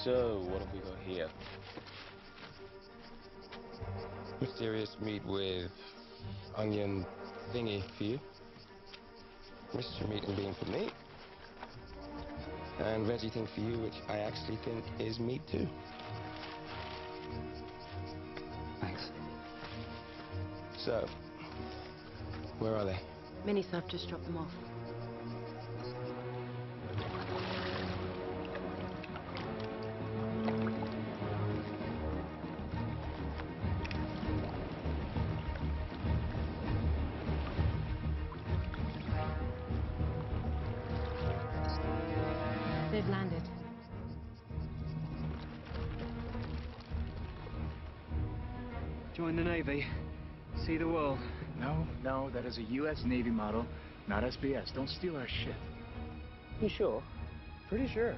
So, what have we got here? Mysterious meat with onion thingy for you. Mystery meat and bean for me. And veggie thing for you, which I actually think is meat too. Thanks. So, where are they? Minnie said I've just dropped them off. They've landed. Join the Navy. See the world. No, that is a U.S. Navy model, not SBS. Don't steal our shit. You sure? Pretty sure.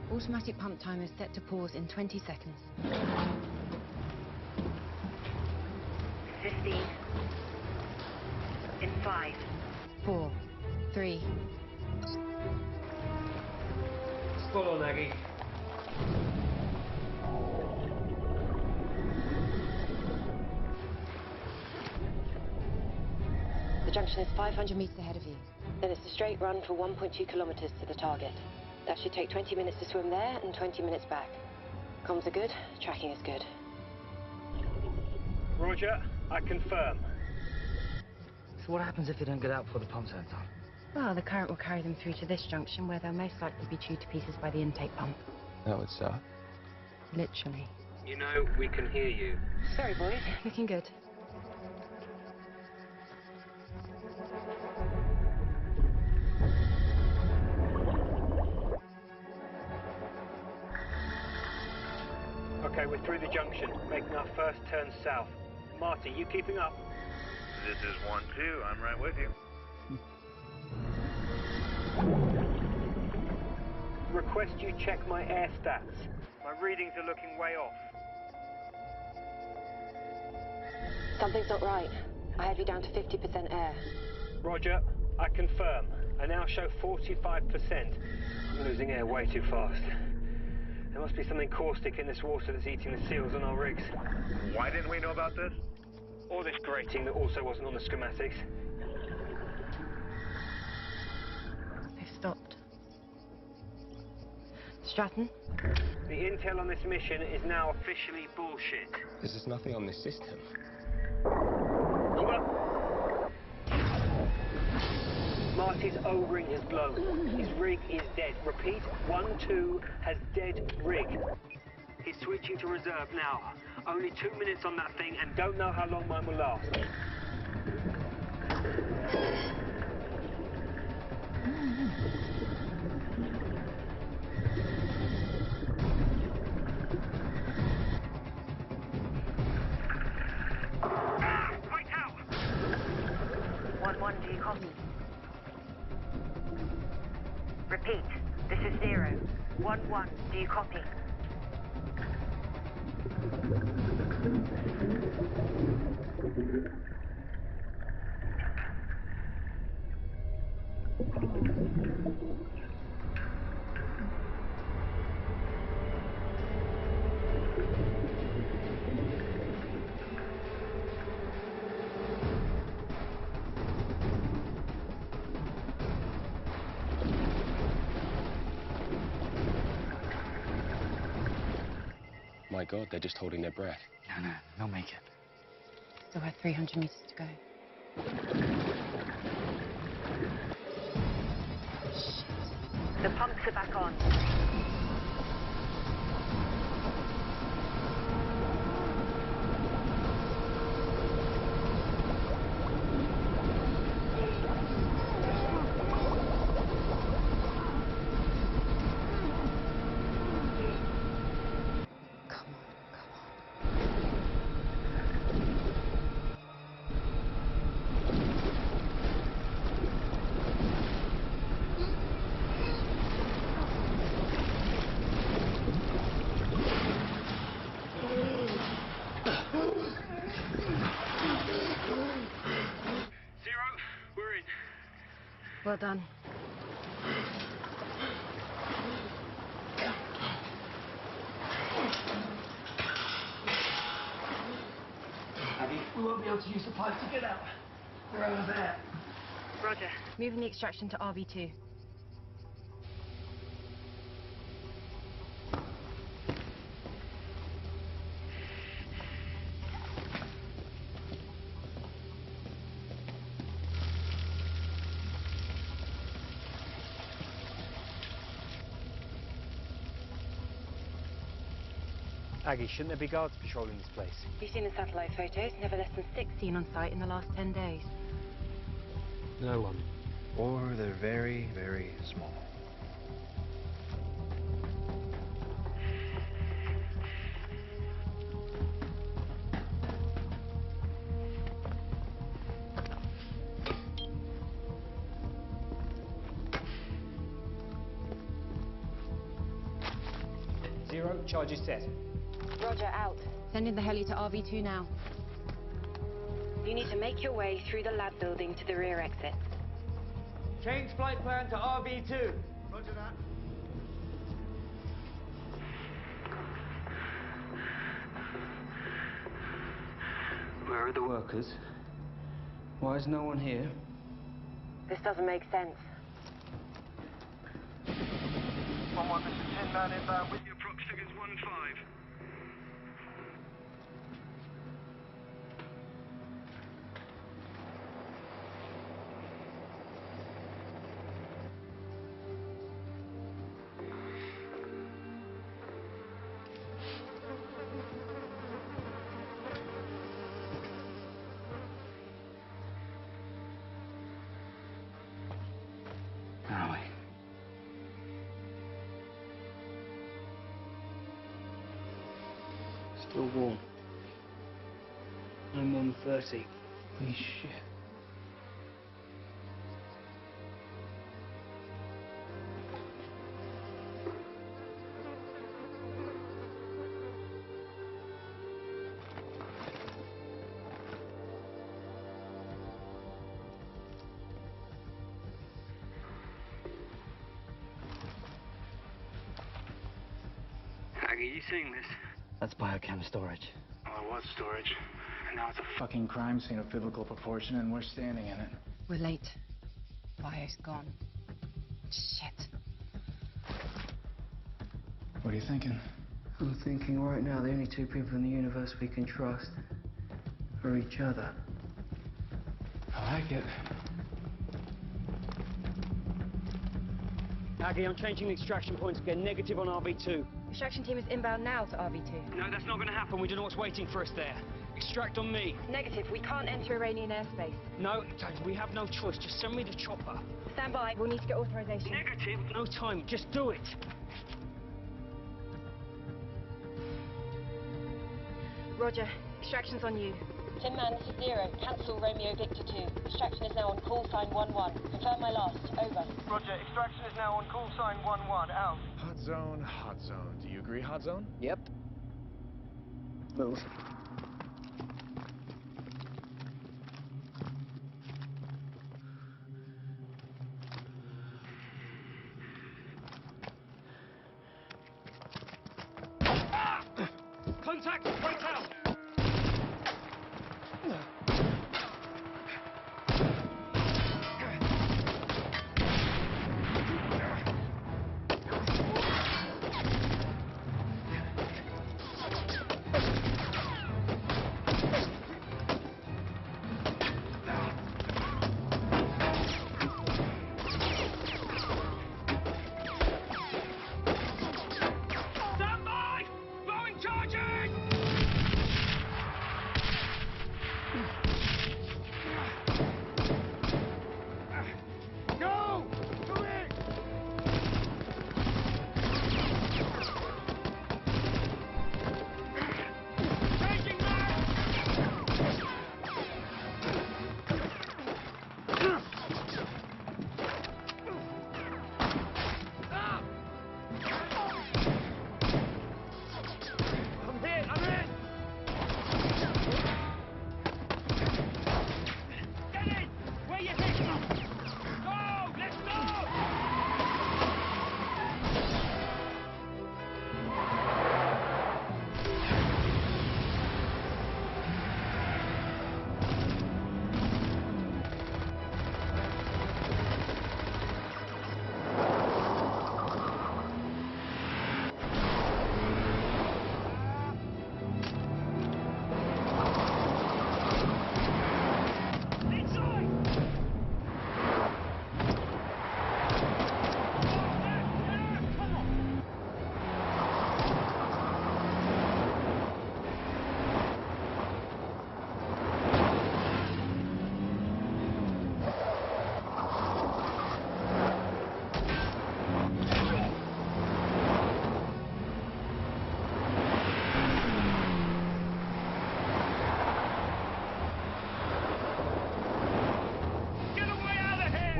Automatic pump timer is set to pause in 20 seconds. 15. In 5. 4, 3. Spot on, Aggie. The junction is 500 meters ahead of you. Then it's a straight run for 1.2 kilometers to the target. That should take 20 minutes to swim there and 20 minutes back. Comms are good, tracking is good. Roger, I confirm. So what happens if they don't get out before the pumps are done? Well, the current will carry them through to this junction where they'll most likely be chewed to pieces by the intake pump. That would suck. Literally. You know, we can hear you. Sorry, boys. Looking good. Okay, we're through the junction, making our first turn south. Marty, you keeping up? This is 1-2. I'm right with you. Request you check my air stats. My readings are looking way off. Something's not right. I have you down to 50% air. Roger, I confirm. I now show 45%. I'm losing air way too fast. There must be something caustic in this water that's eating the seals on our rigs. Why didn't we know about this? Or this grating that also wasn't on the schematics. They've stopped. Stratton? The intel on this mission is now officially bullshit. There's just nothing on this system. Over. Marty's O-ring has blown. His rig is dead. Repeat, 1-2 has dead rig. He's switching to reserve now. Only 2 minutes on that thing and don't know how long mine will last. Wait out! 1-1, do you copy? Repeat, this is 0. 1-1, do you copy? My God, they're just holding their breath. No, they'll make it. Still have 300 meters to go. The pumps are back on. Well done. Abby, we won't be able to use the pipe to get out. They're over there. Roger. Moving the extraction to RV2. Aggie, shouldn't there be guards patrolling this place? You've seen the satellite photos. Never less than 6 seen on site in the last 10 days. No one. Or they're very, very small. Zero, charges set. Roger, out. Sending the heli to RV2 now. You need to make your way through the lab building to the rear exit. Change flight plan to RV2. Roger that. Where are the workers? Why is no one here? This doesn't make sense. 1-1, this is 10 man inbound with your prox figures 1-5. Where are we? Still warm. No more than 30. Holy shit. Aggie, you seeing this? That's biochem storage. Oh, it was storage. Now it's a fucking crime scene of biblical proportion, and we're standing in it. We're late. Bio's gone. Shit. What are you thinking? I'm thinking right now the only two people in the universe we can trust are each other. I like it. Aggie, I'm changing the extraction points again. Negative on RV2. Extraction team is inbound now to RV2. No, that's not going to happen. We don't know what's waiting for us there. Extract on me. Negative. We can't enter Iranian airspace. No, we have no choice. Just send me the chopper. Stand by. We'll need to get authorization. Negative. No time. Just do it. Roger. Extraction's on you. Tin Man, this is Zero. Cancel Romeo Victor 2. Extraction is now on call sign 1-1. Confirm my last. Over. Roger, extraction is now on call sign 1-1. Out. Hot zone, hot zone. Do you agree, hot zone? Yep. Move. Contact! Right out! Stand by! Blowing charging!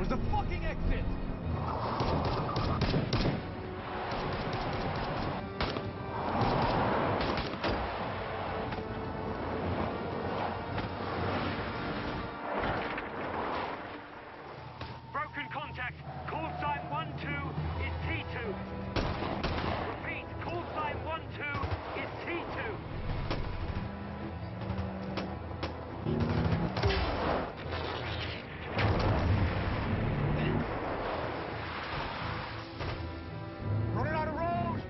There's a fucking exit! Broken contact. Call sign 1-2 is T2. Repeat, call sign 1-2 is T2. Running out of road!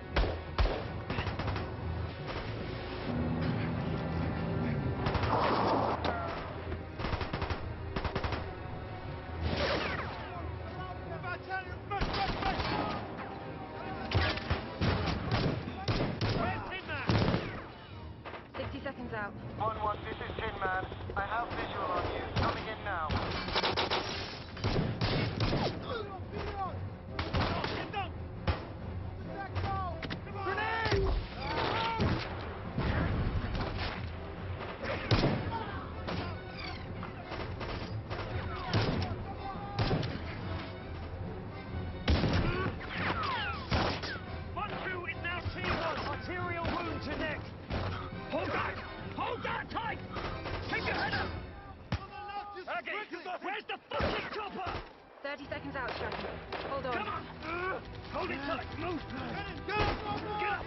Where's Tin Man? 60 seconds out. 1-1, this is Tin Man. I have visual on you. Coming in now. Grenade! 1-2 is now T1. Arterial wound to neck. Hold that! Hold that tight! Keep your head up! Okay, where's the fucking chopper? 30 seconds out, Chucky. Hold on. Come on! Hold it tight! Move! Get up!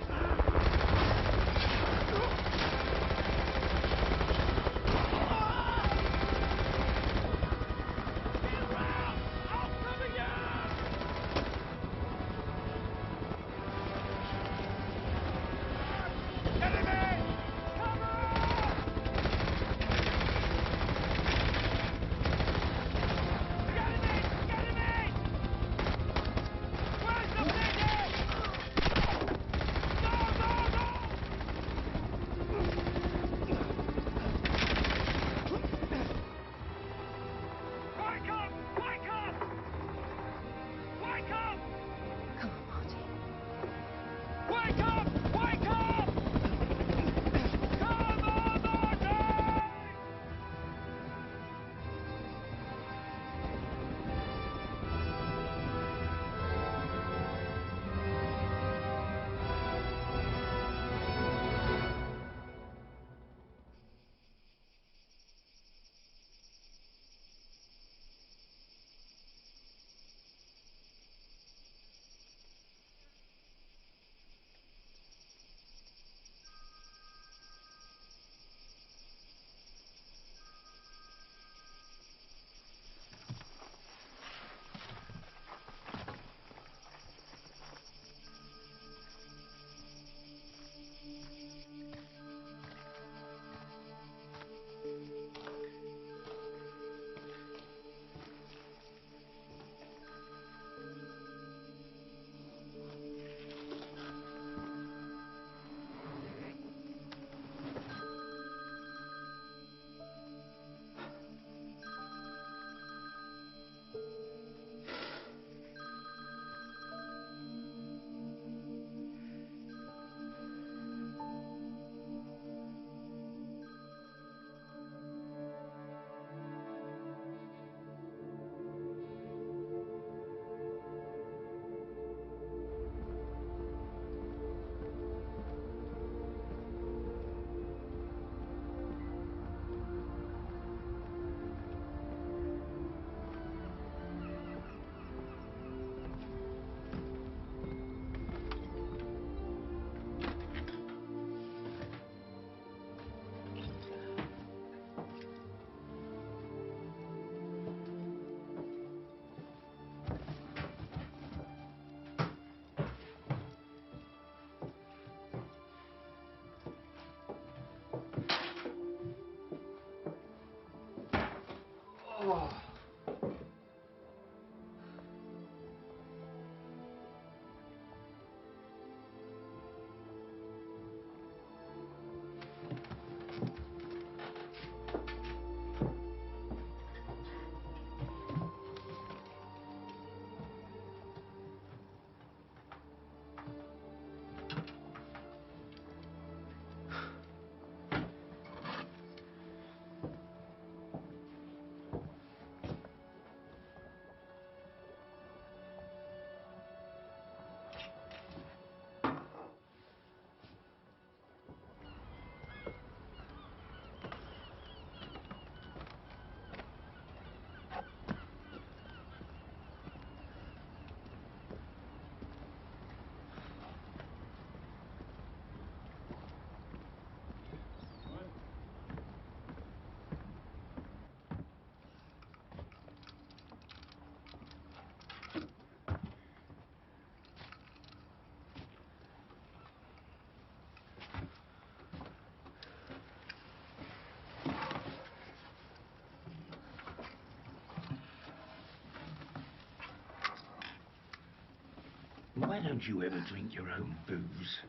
Why don't you ever drink your own booze?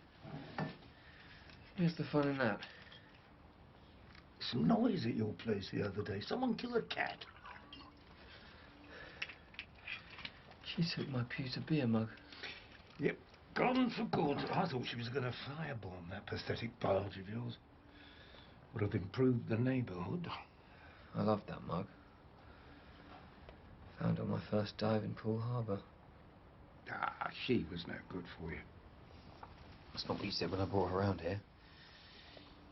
Where's the fun in that? Some noise at your place the other day. Someone kill a cat. She took my pewter beer mug. Yep, gone for good. I thought she was going to firebomb that pathetic barge of yours. Would have improved the neighbourhood. I loved that mug. Found it on my first dive in Poole Harbour. Ah, she was no good for you. That's not what you said when I brought her around here.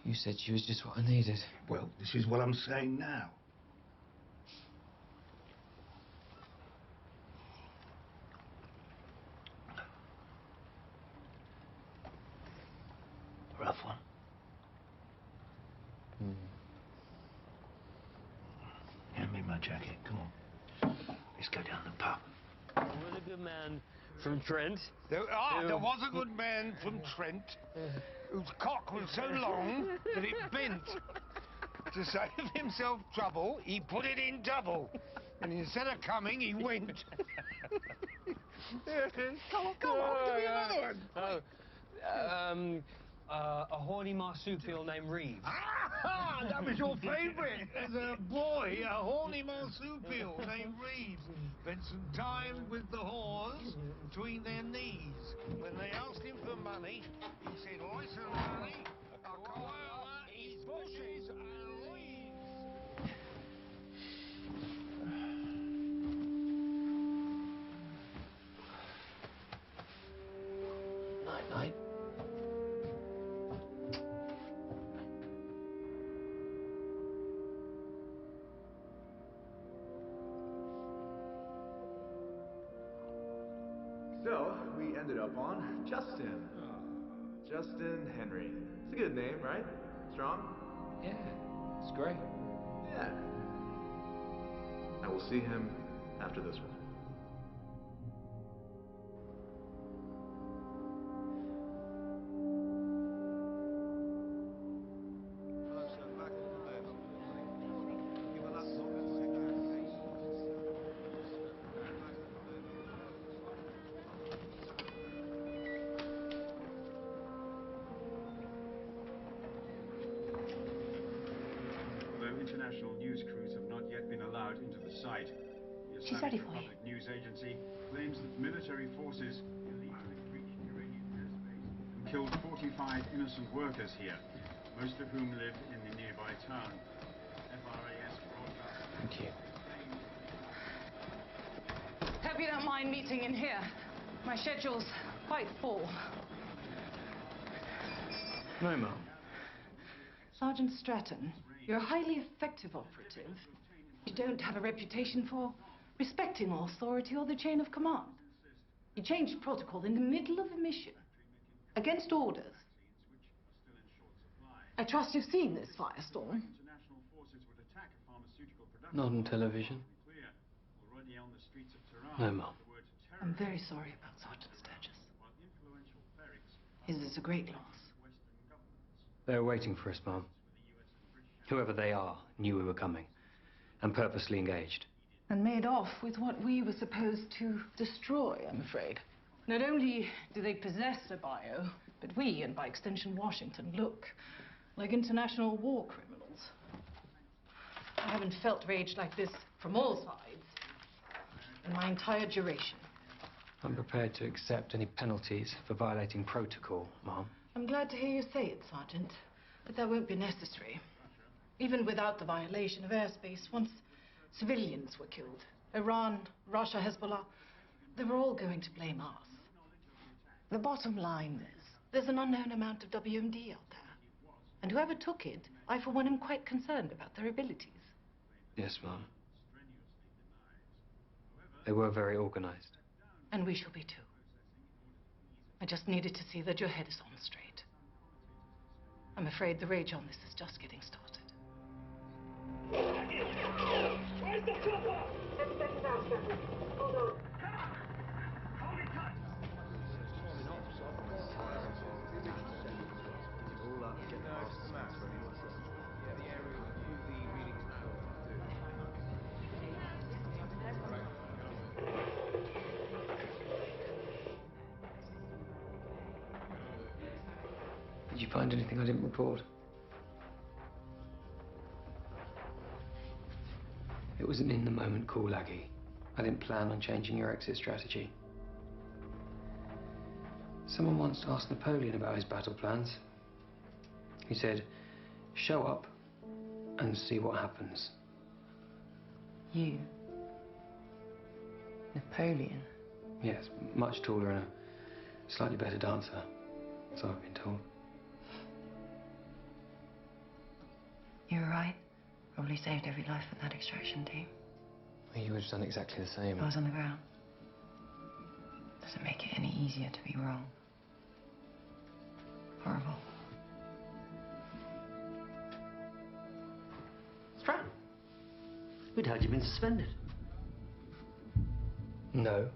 You said she was just what I needed. Well, this is what I'm saying now. Rough one. Hand me my jacket, come on. Let's go down the pub. There was a good man from Trent. There was a good man from Trent whose cock was so long that it bent. To save himself trouble, he put it in double. And instead of coming, he went. Come on, give me another one. A horny marsupial named Reeves. Ah, that was your favourite as a boy, a horny marsupial named Reeves. Spent some time with the whores between their knees. When they asked him for money, he said, listen, honey, a koala eats bushes and leaves. Night-night. So, we ended up on Justin. Justin Henry. It's a good name, right? Strong? Yeah, it's great. Yeah. And we'll see him after this one. International news crews have not yet been allowed into the site. The Islamic Republic News Agency claims that military forces illegally breached Iranian airspace and killed 45 innocent workers here, most of whom live in the nearby town. FRAS broadcast. Thank you. Hope you don't mind meeting in here. My schedule's quite full. No, Mum. Sergeant Stratton, you're a highly effective operative. You don't have a reputation for respecting authority or the chain of command. You changed protocol in the middle of a mission, against orders. I trust you've seen this firestorm. Not on television. No, Mum. I'm very sorry about Sergeant Sturgis. His is a great loss. They were waiting for us, Mum. Whoever they are knew we were coming and purposely engaged. And made off with what we were supposed to destroy, I'm afraid. Not only do they possess a bio, but we, and by extension Washington, look like international war criminals. I haven't felt rage like this from all sides in my entire duration. I'm prepared to accept any penalties for violating protocol, Mom. I'm glad to hear you say it, Sergeant, but that won't be necessary. Even without the violation of airspace, once civilians were killed, Iran, Russia, Hezbollah, they were all going to blame us. The bottom line is, there's an unknown amount of WMD out there. And whoever took it, I for one am quite concerned about their abilities. Yes, Mom. They were very organized. And we shall be too. I just needed to see that your head is on straight. I'm afraid the rage on this is just getting started. Where's the chopper? I'm stepping out, Captain. Hold on. Hold it tight. All up, get past the map for anyone. Yeah, the area with UV readings now. Did you find anything I didn't report? It was an in-the-moment call, Aggie. I didn't plan on changing your exit strategy. Someone once asked Napoleon about his battle plans. He said, show up and see what happens. You? Napoleon? Yes, much taller and a slightly better dancer, so I've been told. You were right. Probably saved every life with that extraction team. Well, you would have done exactly the same. I was on the ground. Doesn't make it any easier to be wrong. Horrible. Stratton, we'd heard you'd been suspended. No.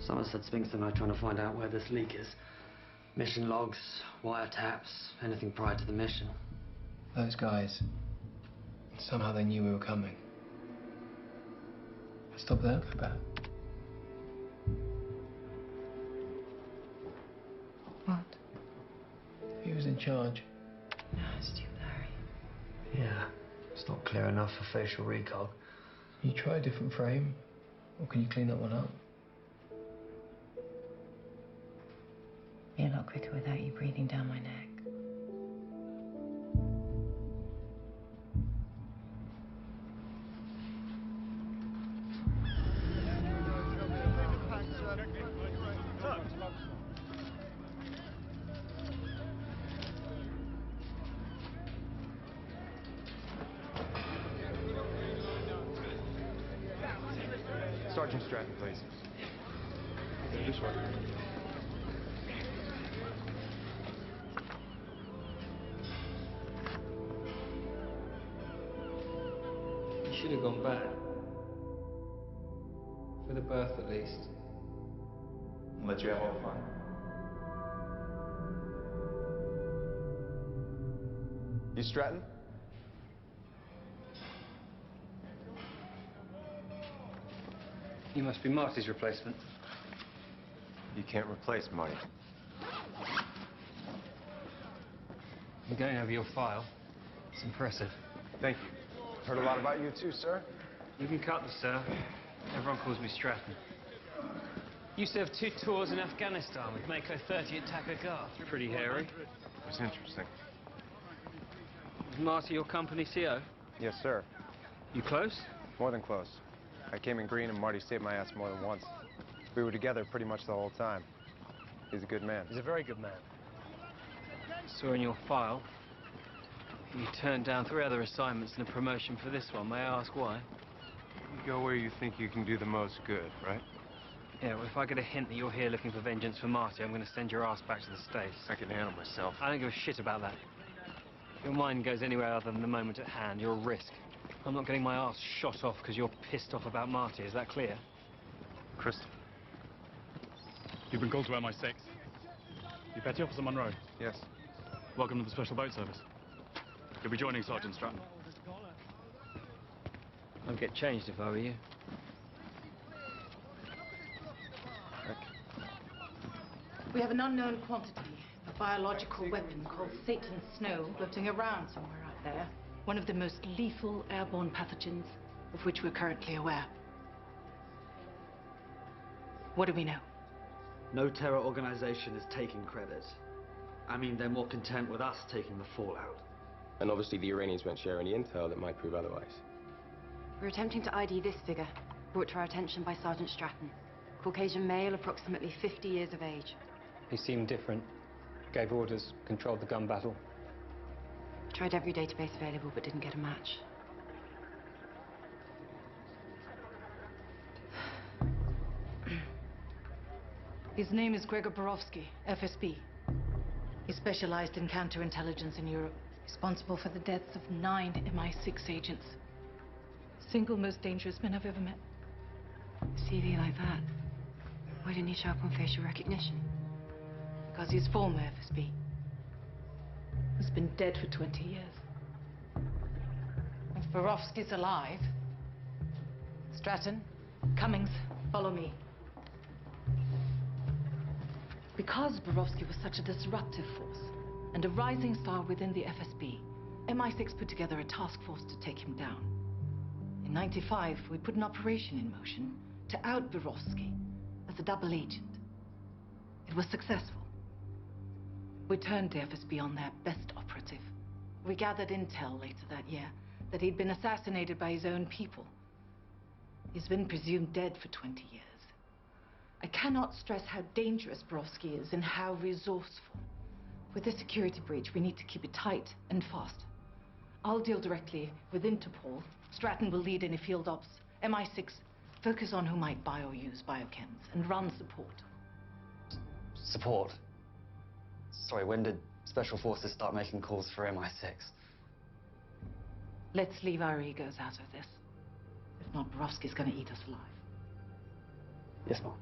Someone said Spinks and I are trying to find out where this leak is. Mission logs, wiretaps, anything prior to the mission. Those guys, somehow they knew we were coming. Stop there, go back. What? He was in charge. No, it's too blurry. Yeah, it's not clear enough for facial recall. Can you try a different frame? Or can you clean that one up? Be a lot quicker without you breathing down my neck. Sergeant Stratton, please. This way. You should have gone back. For the berth, at least. Let you have all the fun. You Stratton? You must be Marty's replacement. You can't replace Marty. I'm going over your file. It's impressive. Thank you. Heard a lot about you too, sir. You can cut this, sir. Everyone calls me Stratton. Used to have 2 tours in Afghanistan with Mako 30 at Takagar. Pretty hairy. It's interesting. Is Marty your company CO? Yes, sir. You close? More than close. I came in green and Marty saved my ass more than once. We were together pretty much the whole time. He's a good man. He's a very good man. Saw in your file, you turned down 3 other assignments and a promotion for this one. May I ask why? You go where you think you can do the most good, right? Yeah, well, if I get a hint that you're here looking for vengeance for Marty, I'm going to send your ass back to the States. I can handle myself. I don't give a shit about that. If your mind goes anywhere other than the moment at hand, you're a risk. I'm not getting my ass shot off because you're pissed off about Marty. Is that clear? Crystal. You've been called to MI6. You Petty Officer Monroe? Yes. Welcome to the Special Boat Service. You'll be joining Sergeant Stratton. I'd get changed if I were you. We have an unknown quantity of a biological weapon called Satan's Snow floating around somewhere out there. One of the most lethal airborne pathogens of which we're currently aware. What do we know? No terror organization is taking credit. I mean, they're more content with us taking the fallout. And obviously the Iranians won't share any intel that might prove otherwise. We're attempting to ID this figure, brought to our attention by Sergeant Stratton. Caucasian male, approximately 50 years of age. He seemed different. Gave orders, controlled the gun battle. Tried every database available, but didn't get a match. His name is Gregor Borowski, FSB. He specialized in counterintelligence in Europe, responsible for the deaths of 9 MI6 agents. Single most dangerous man I've ever met. CV like that. Why didn't he show up on facial recognition? Because he's former FSB. He's been dead for 20 years. If Borowski's alive, Stratton, Cummings, follow me. Because Borowski was such a disruptive force and a rising star within the FSB, MI6 put together a task force to take him down. In '95, we put an operation in motion to out Borowski as a double agent. It was successful. We turned the FSB on their best operative. We gathered intel later that year that he'd been assassinated by his own people. He's been presumed dead for 20 years. I cannot stress how dangerous Borowski is and how resourceful. With this security breach, we need to keep it tight and fast. I'll deal directly with Interpol. Stratton will lead any field ops. MI6, focus on who might buy or use biochems and run support. Support? Sorry, when did Special Forces start making calls for MI6? Let's leave our egos out of this. If not, Borowski's gonna eat us alive. Yes, Mom.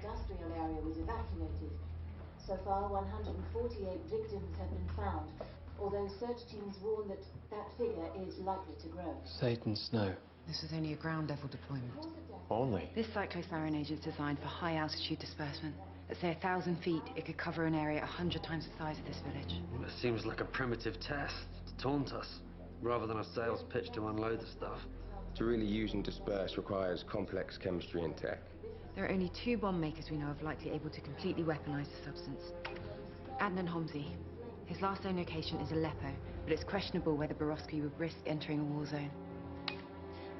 Industrial area was evacuated. So far, 148 victims have been found, although search teams warn that that figure is likely to grow. Satan Snow. This was only a ground-level deployment. Only? This cyclotharone agent is designed for high-altitude disbursement. At, say, 1,000 feet, it could cover an area 100 times the size of this village. Well, it seems like a primitive test to taunt us, rather than a sales pitch to unload the stuff. To really use and disperse requires complex chemistry and tech. There are only 2 bomb makers we know of likely able to completely weaponize the substance. Adnan Homsi. His last known location is Aleppo, but it's questionable whether Borowski would risk entering a war zone.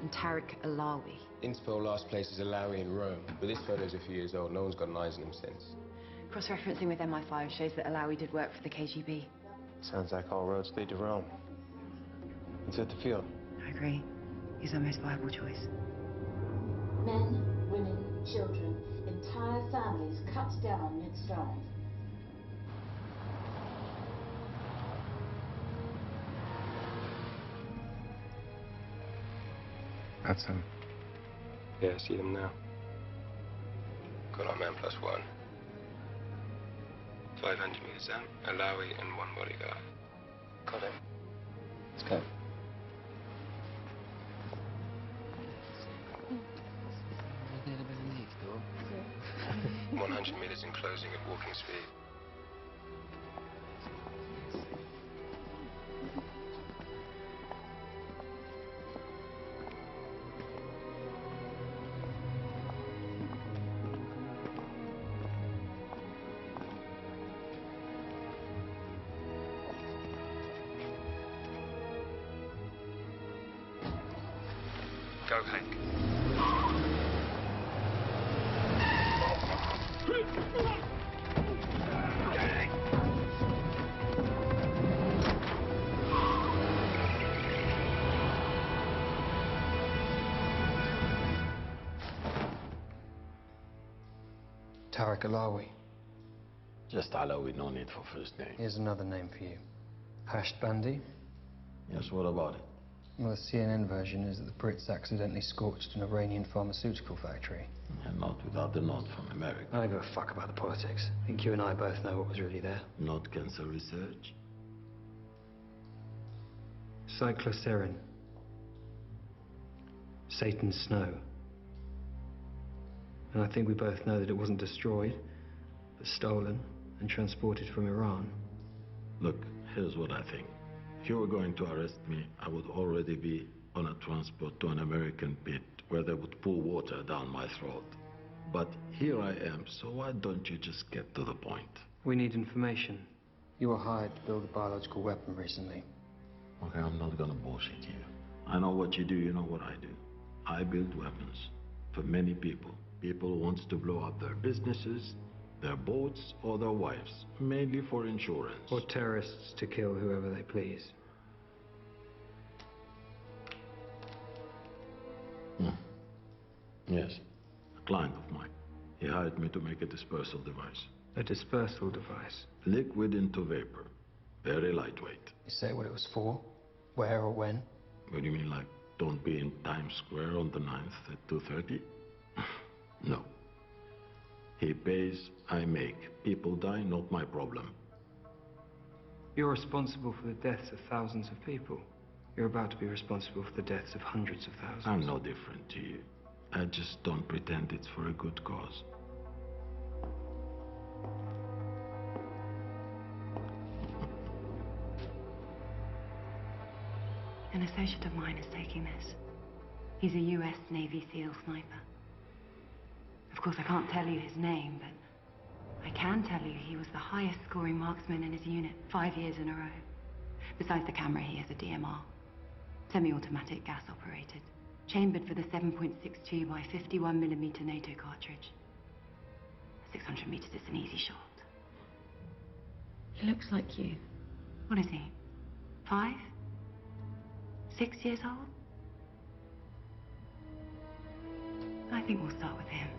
And Tariq Alawi. Interpol last place is Alawi in Rome, but this photo's a few years old. No one's got an eyes on him since. Cross-referencing with MI5 shows that Alawi did work for the KGB. Sounds like all roads lead to Rome. It's at the field. I agree. He's our most viable choice. Men, women, children, entire families cut down mid-stride. That's him. Yeah, see them now. Got our man +1. 500 meters out, Alawi and 1 bodyguard. Got him. Let's go. 100 meters in closing at walking speed. Go, Hank. Tariq Alawi. Just Alawi, no need for first name. Here's another name for you. Hashed Bandi. Yes, what about it? Well, the CNN version is that the Brits accidentally scorched an Iranian pharmaceutical factory. And not without the nod from America. I don't give a fuck about the politics. I think you and I both know what was really there. Not cancer research. Cyclocerin. Satan's Snow. And I think we both know that it wasn't destroyed, but stolen and transported from Iran. Look, here's what I think. If you were going to arrest me, I would already be on a transport to an American pit where they would pour water down my throat. But here I am, so why don't you just get to the point? We need information. You were hired to build a biological weapon recently. Okay, I'm not gonna bullshit you. I know what you do, you know what I do. I build weapons for many people. People who want to blow up their businesses, their boats, or their wives, mainly for insurance. Or terrorists to kill whoever they please. Yes, a client of mine. He hired me to make a dispersal device. A dispersal device? Liquid into vapor. Very lightweight. You say what it was for? Where or when? What do you mean, like, don't be in Times Square on the 9th at 2:30? No. He pays, I make. People die, not my problem. You're responsible for the deaths of thousands of people. You're about to be responsible for the deaths of hundreds of thousands. I'm no different to you. I just don't pretend it's for a good cause. An associate of mine is taking this. He's a US Navy SEAL sniper. Of course, I can't tell you his name, but I can tell you he was the highest scoring marksman in his unit 5 years in a row. Besides the camera, he has a DMR. Semi-automatic, gas-operated. Chambered for the 7.62 by 51mm NATO cartridge. 600 meters is an easy shot. He looks like you. What is he? 5? 6 years old? I think we'll start with him.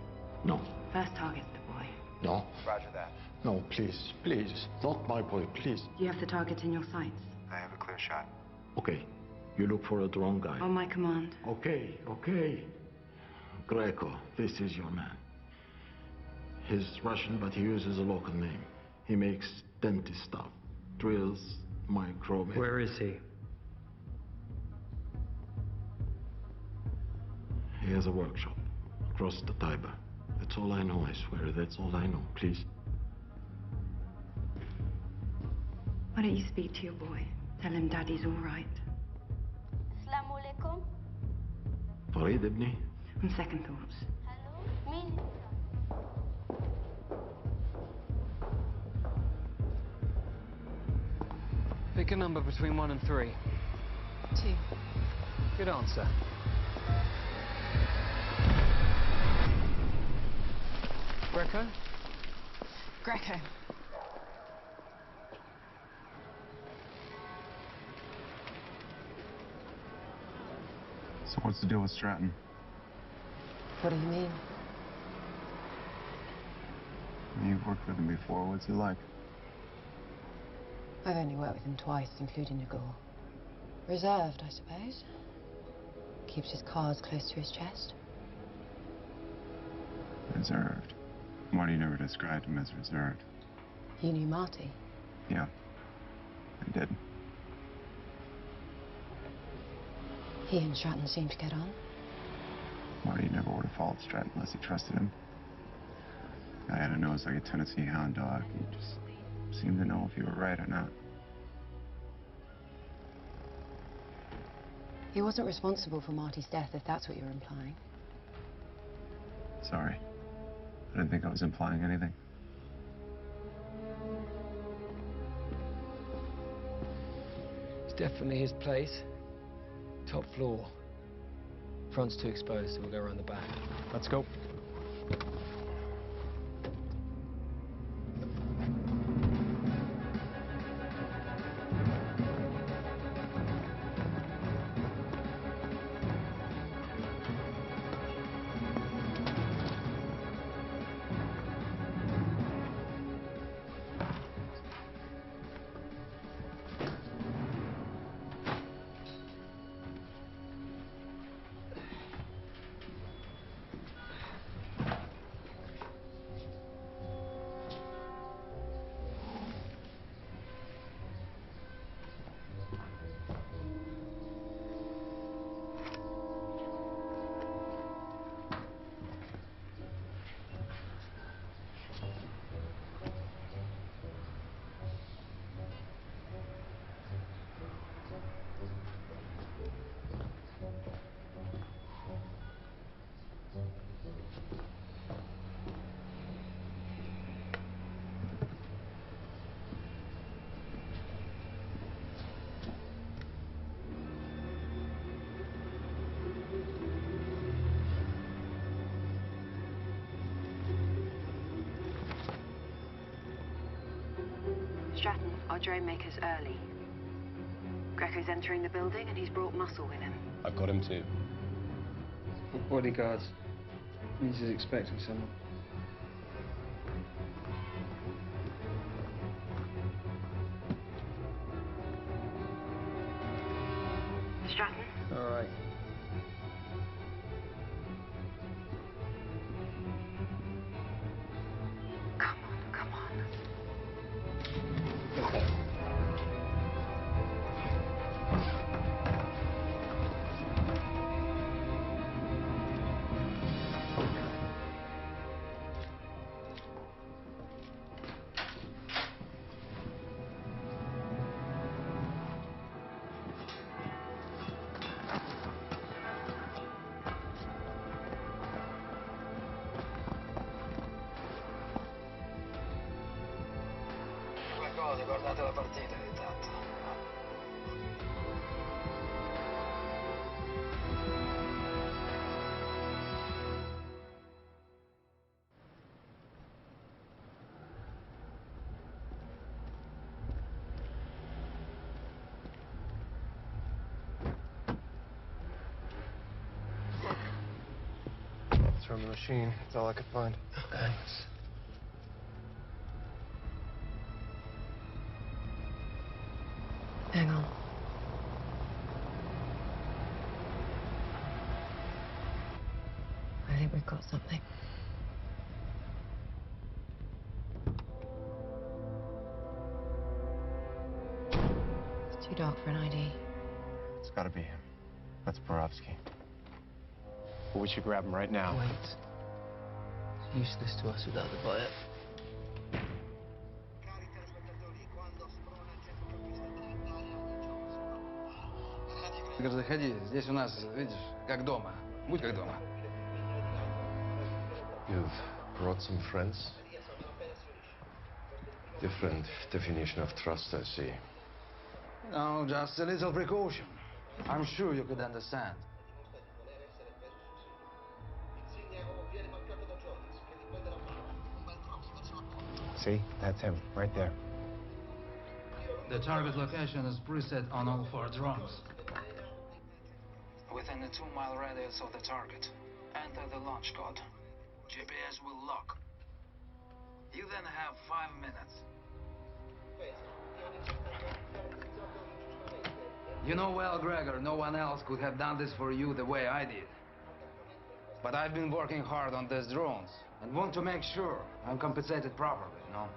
No. First target's the boy. No. Roger that. No, please, please. Not my boy, please. Do you have the target in your sights? I have a clear shot. Okay. You look for a drone guy. On my command. Okay, okay. Greco, this is your man. He's Russian, but he uses a local name. He makes dentist stuff. Drills, micro... Where is he? He has a workshop across the Tiber. That's all I know, I swear. That's all I know. Please. Why don't you speak to your boy? Tell him Daddy's all right. Assalamu alaikum. Farid ibni? On second thoughts. Hello? Me? Pick a number between 1 and 3. 2. Good answer. Greco? Greco. So what's the deal with Stratton? What do you mean? You've worked with him before. What's he like? I've only worked with him twice, including Nagore. Reserved, I suppose. Keeps his cards close to his chest. Reserved. Why do you never describe him as reserved? You knew Marty? Yeah, I did. He and Stratton seem to get on. Marty never would have followed Stratton unless he trusted him. Guy had a nose like a Tennessee hound dog. He just seemed to know if you were right or not. He wasn't responsible for Marty's death, if that's what you're implying. Sorry. I didn't think I was implying anything. It's definitely his place. Top floor. Front's too exposed, so we'll go around the back. Let's go. Stratton, our drone maker's early. Greco's entering the building and he's brought muscle with him. I've got him too. Bodyguards. Means he's expecting someone. Stratton? All right. Come on, come on. Okay. Guardate la partita intanto. It's from the machine. That's all I could find. Thanks. Hang on. I think we've got something. It's too dark for an ID. It's gotta be him. That's Borovsky. But we should grab him right now. Wait. It's useless to us without the buyer. Заходи, здесь у нас, видишь, как дома. Будь как дома. You've brought some friends? Different definition of trust, I see. No, just a little precaution. I'm sure you could understand. See? That's him, right there. The target location is preset on all 4 drones. Within a 2-mile radius of the target, enter the launch code. GPS will lock. You then have 5 minutes. You know well, Gregor, no one else could have done this for you the way I did. But I've been working hard on these drones and want to make sure I'm compensated properly, you know?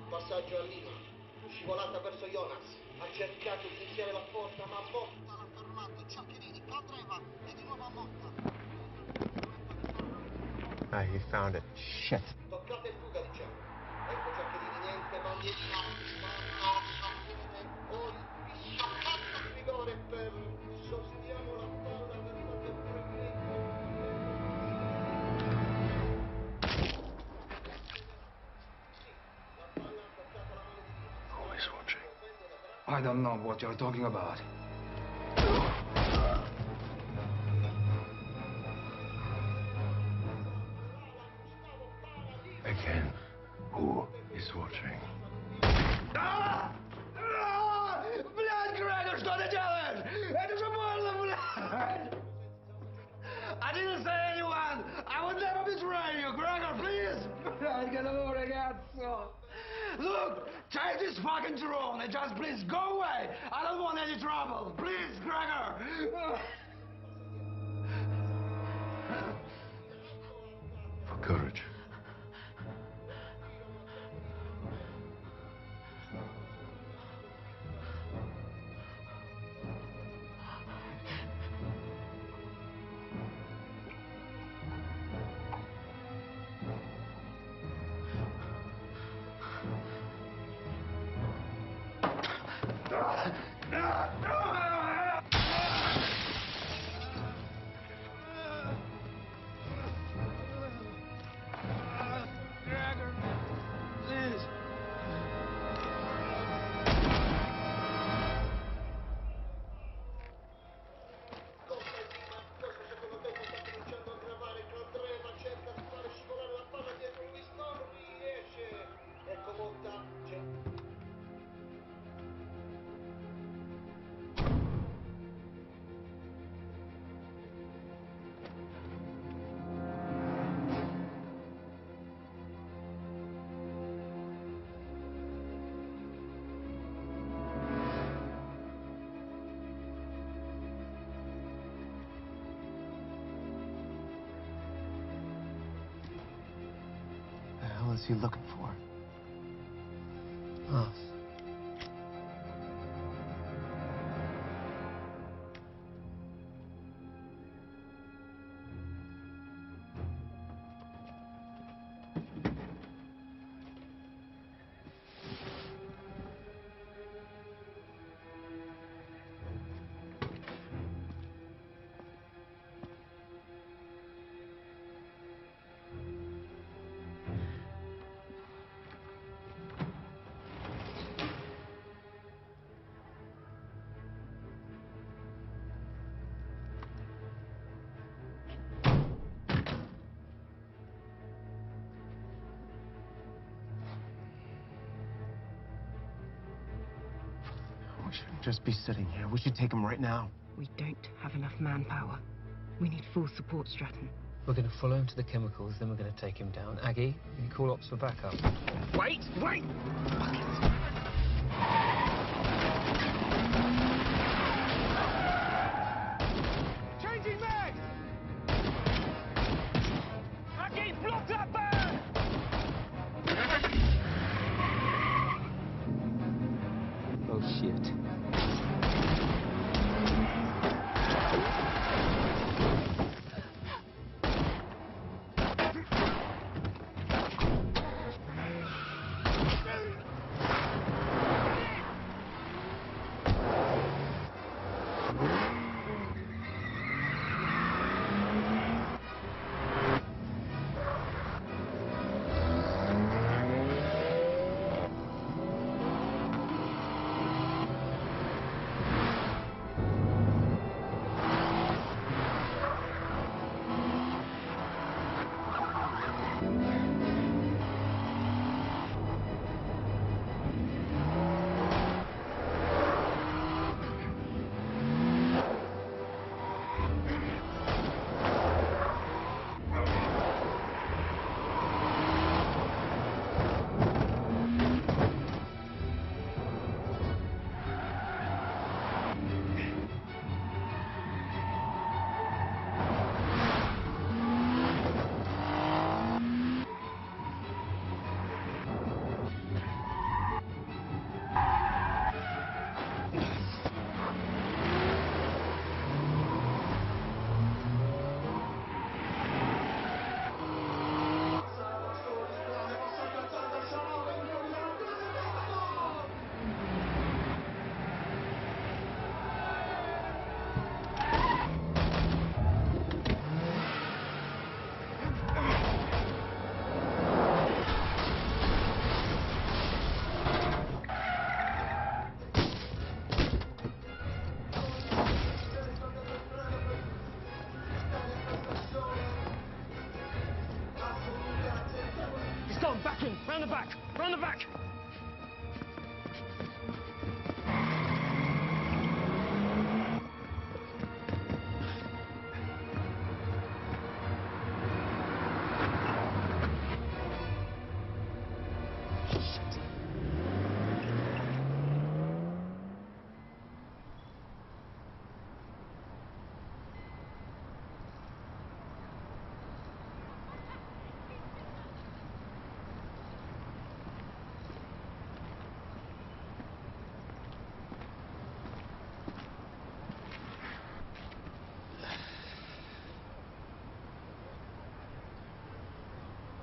Passaggio a Lima, scivolata verso Jonas, ha cercato di iniziare la porta ma Motta l'ha fermato, Ciaccherini, Caldreva e di nuovo a Motta. Ah, he found it. Shit. Toccata e fuga diciamo. Ecco Ciaccherini, niente ma poi scioccato di rigore per sostiamo la palla per I don't know what you're talking about. Again, who is watching? Блядь, Грегор, что ты делаешь? Это же больно, блядь! I didn't say anyone! I would never betray you, Gregor, please! I get over again, so... Look, take this fucking drone and just please go away! I don't want any trouble! Please, Gregor! For courage. else are you looking for? Us. We shouldn't just be sitting here. We should take him right now. We don't have enough manpower. We need full support, Stratton. We're going to follow him to the chemicals, then we're going to take him down. Aggie, you call ops for backup. Wait! Wait! Changing mags! Aggie, block that van! Oh, shit. Back in! Round the back! Round the back!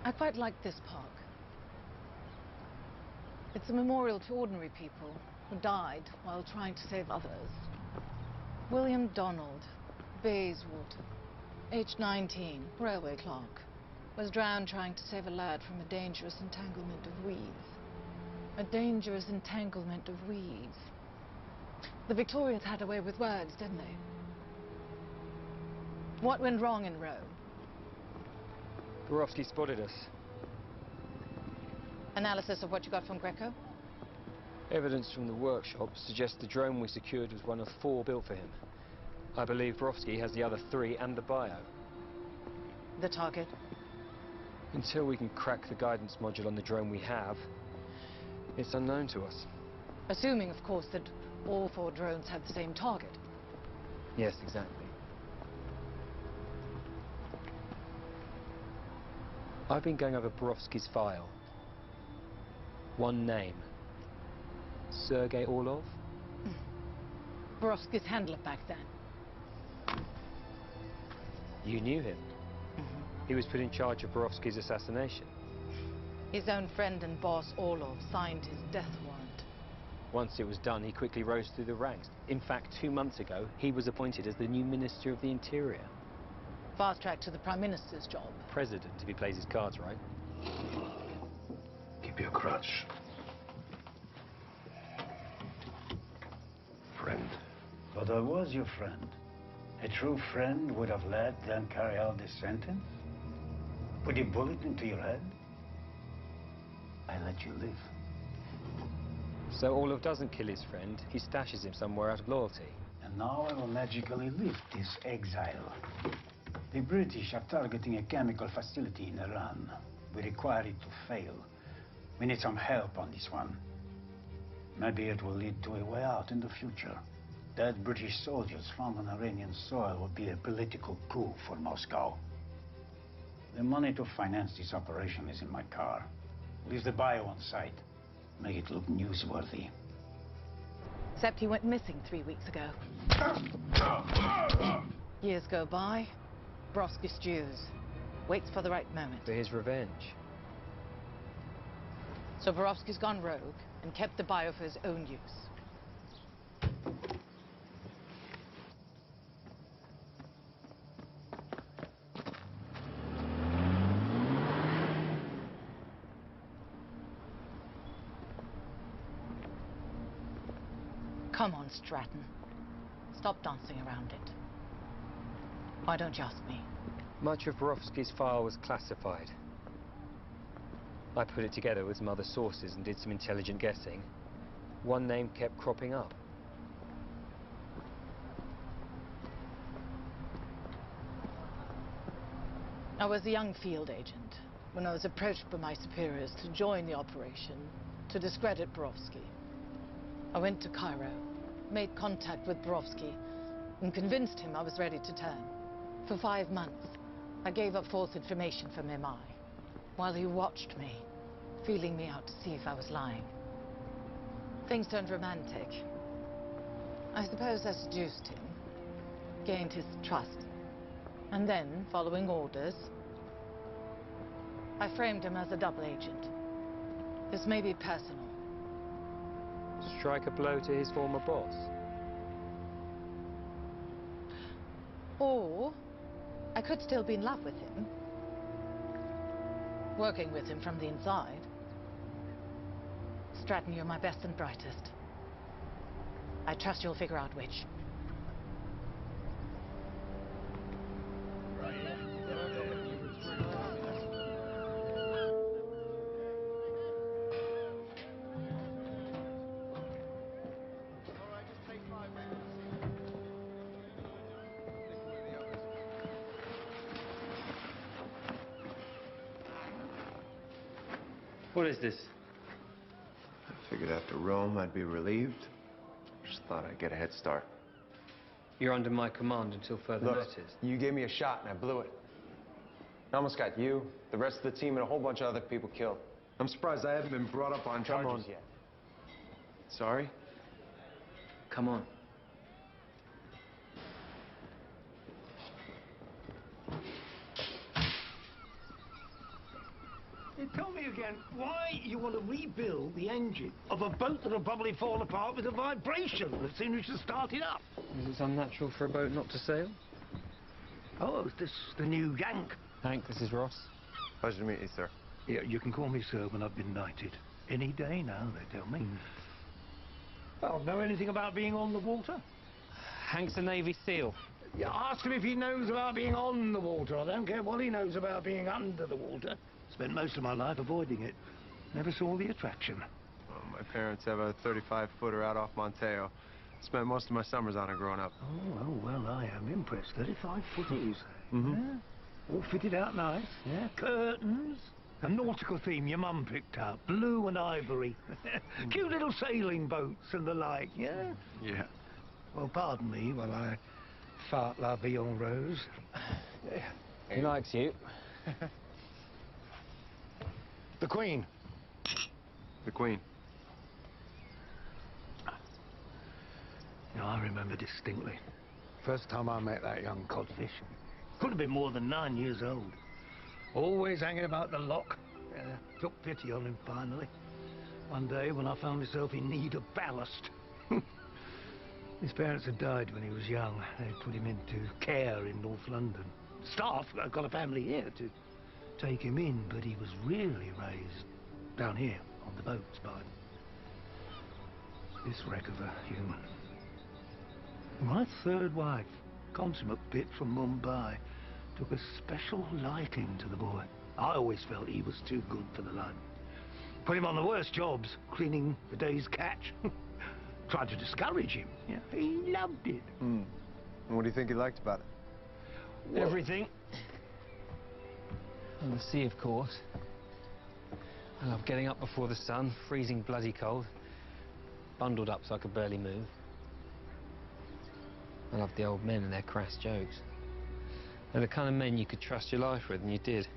I quite like this park. It's a memorial to ordinary people who died while trying to save others. William Donald, Bayswater, age 19, railway clerk, was drowned trying to save a lad from a dangerous entanglement of weeds. A dangerous entanglement of weeds. The Victorians had a way with words, didn't they? What went wrong in Rome? Borowski spotted us. Analysis of what you got from Greco? Evidence from the workshop suggests the drone we secured was one of 4 built for him. I believe Borowski has the other 3 and the bio. The target? Until we can crack the guidance module on the drone we have, it's unknown to us. Assuming, of course, that all 4 drones had the same target. Yes, exactly. I've been going over Borowski's file. One name. Sergei Orlov? Borowski's handler back then. You knew him? He was put in charge of Borowski's assassination. His own friend and boss, Orlov, signed his death warrant. Once it was done, he quickly rose through the ranks. In fact, 2 months ago, he was appointed as the new Minister of the Interior. Fast track to the Prime Minister's job. President, if he plays his cards right. Keep your crutch. Friend. But I was your friend. A true friend would have let them carry out this sentence? Put a bullet into your head? I let you live. So Orlov doesn't kill his friend, he stashes him somewhere out of loyalty. And now I will magically lift this exile. The British are targeting a chemical facility in Iran. We require it to fail. We need some help on this one. Maybe it will lead to a way out in the future. Dead British soldiers found on Iranian soil would be a political coup for Moscow. The money to finance this operation is in my car. Leave the bio on site. Make it look newsworthy. Except he went missing 3 weeks ago. Years go by. Borowski stews. Waits for the right moment. For his revenge. So Borowski's gone rogue and kept the bio for his own use. Come on, Stratton. Stop dancing around it. Why don't you ask me? Much of Borowski's file was classified. I put it together with some other sources and did some intelligent guessing. One name kept cropping up. I was a young field agent when I was approached by my superiors to join the operation to discredit Borowski. I went to Cairo, made contact with Borowski, and convinced him I was ready to turn. For 5 months, I gave up false information for MI, while he watched me, feeling me out to see if I was lying. Things turned romantic. I suppose I seduced him, gained his trust, and then, following orders, I framed him as a double agent. This may be personal. Strike a blow to his former boss. Or I could still be in love with him. Working with him from the inside. Stratton, you're my best and brightest. I trust you'll figure out which. What is this? I figured after Rome I'd be relieved. Just thought I'd get a head start. You're under my command until further notice. You gave me a shot and I blew it. I almost got you, the rest of the team, and a whole bunch of other people killed. I'm surprised I haven't been brought up on charges yet. Sorry? Come on. Tell me again why you want to rebuild the engine of a boat that'll probably fall apart with a vibration as soon as you start it up. Is it unnatural for a boat not to sail? Oh, is this the new Yank? Hank, this is Ross. Pleasure to meet you, sir. Yeah, you can call me sir when I've been knighted. Any day now, they tell me. Well, know anything about being on the water? Hank's a Navy SEAL. You ask him if he knows about being on the water. I don't care what he knows about being under the water. Spent most of my life avoiding it. Never saw the attraction. Well, my parents have a 35-footer out off Monteo. Spent most of my summers on it growing up. Oh, well, I am impressed. 35 footers. Yeah. All fitted out nice. Yeah, curtains. A nautical theme your mum picked up. Blue and ivory. Cute little sailing boats and the like, yeah? Yeah. Well, pardon me while I fart la vie en rose. He likes you. The Queen. the Queen. You know, I remember distinctly. First time I met that young codfish. Couldn't have been more than 9 years old. Always hanging about the lock. Took pity on him finally. One day when I found myself in need of ballast. His parents had died when he was young. They put him into care in North London. Staff got a family here to take him in, but he was really raised down here on the boats by this wreck of a human. My third wife, consummate bit from Mumbai, took a special liking to the boy. I always felt he was too good for the line. Put him on the worst jobs, cleaning the day's catch. Tried to discourage him. Yeah, he loved it. And what do you think he liked about it? Everything. And the sea, of course. I love getting up before the sun, freezing bloody cold, bundled up so I could barely move. I love the old men and their crass jokes. They're the kind of men you could trust your life with, and you did.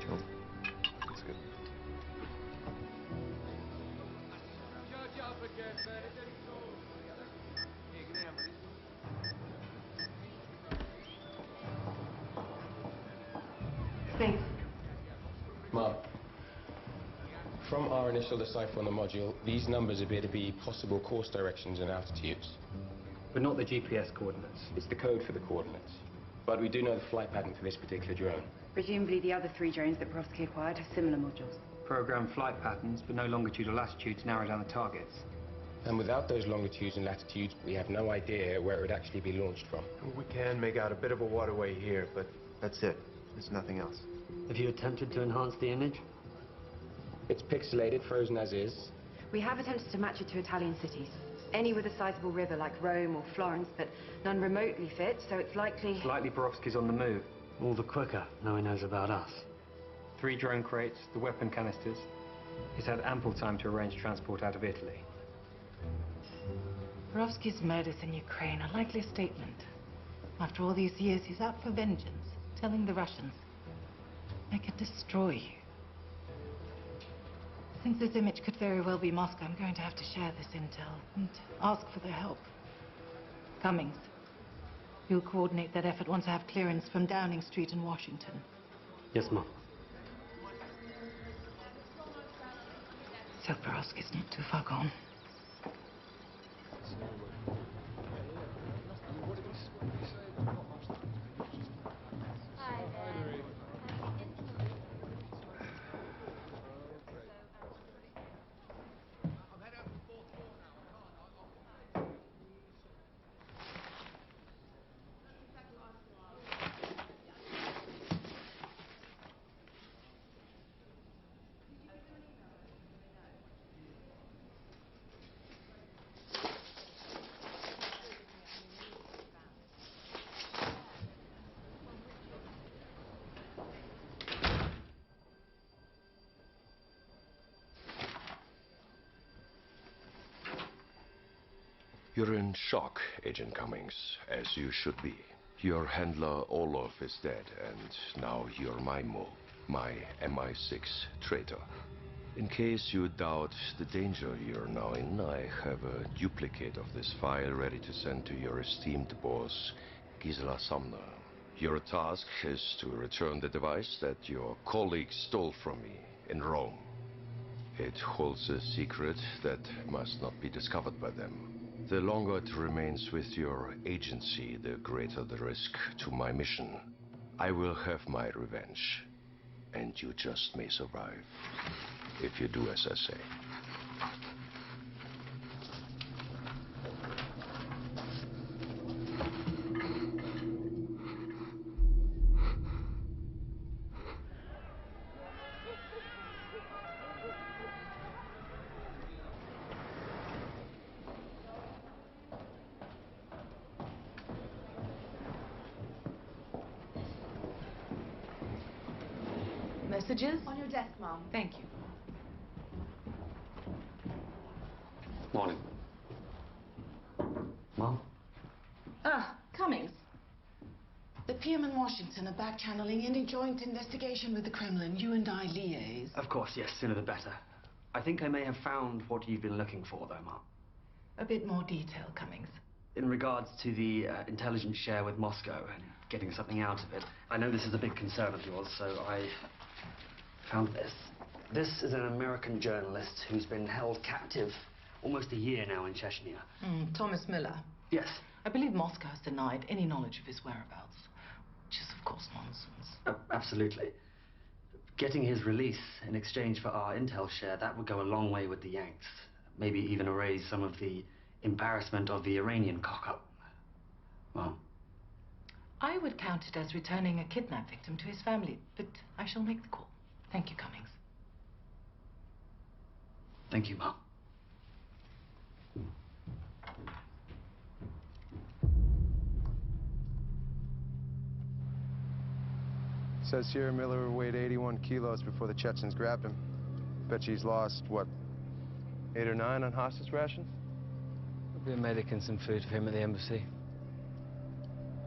Sure. That's good. Thanks. Mom, from our initial decipher on the module, these numbers appear to be possible course directions and altitudes. But not the GPS coordinates. It's the code for the coordinates. But we do know the flight pattern for this particular drone. Presumably the other 3 drones that Borowski acquired have similar modules. Program flight patterns, but no longitude or latitude to narrow down the targets. And without those longitudes and latitudes, we have no idea where it would actually be launched from. We can make out a bit of a waterway here, but that's it. There's nothing else. Have you attempted to enhance the image? It's pixelated, frozen as is. We have attempted to match it to Italian cities. Any with a sizable river like Rome or Florence, but none remotely fit, so it's likely... It's likely Borowski's on the move. All the quicker, now he knows about us. 3 drone crates, the weapon canisters. He's had ample time to arrange transport out of Italy. Borowski's murders in Ukraine are likely a statement. After all these years, he's out for vengeance, telling the Russians, I can destroy you. Since this image could very well be Moscow, I'm going to have to share this intel and ask for their help. Cummings, you'll coordinate that effort once I have clearance from Downing Street in Washington. Yes, Mom. So Borowski's not too far gone. You're in shock, Agent Cummings, as you should be. Your handler, Olaf, is dead, and now you're my MI6 traitor. In case you doubt the danger you're now in, I have a duplicate of this file ready to send to your esteemed boss, Gisela Sumner. Your task is to return the device that your colleague stole from me in Rome. It holds a secret that must not be discovered by them. The longer it remains with your agency, the greater the risk to my mission. I will have my revenge, and you just may survive, if you do as I say. Messages? On your desk, Mom. Thank you. Morning. Mom? Ah, Cummings. The PM in Washington are back-channeling any joint investigation with the Kremlin. You and I liaise. Of course, yes, sooner the better. I think I may have found what you've been looking for, though, Mark. A bit more detail, Cummings. In regards to the intelligence share with Moscow and getting something out of it, I know this is a big concern of yours, so I found this. This is an American journalist who's been held captive almost a year now in Chechnya. Thomas Miller. Yes. I believe Moscow has denied any knowledge of his whereabouts, which is, of course, nonsense. Absolutely. Getting his release in exchange for our intel share, that would go a long way with the Yanks. Maybe even erase some of the embarrassment of the Iranian cock-up. Well, I would count it as returning a kidnapped victim to his family, but I shall make the call. Thank you, Cummings. thank you, Mom. Says here Miller weighed 81 kilos before the Chechens grabbed him. Bet you he's lost, what, 8 or 9 on hostage rations? There'll be a medic and some food for him at the embassy.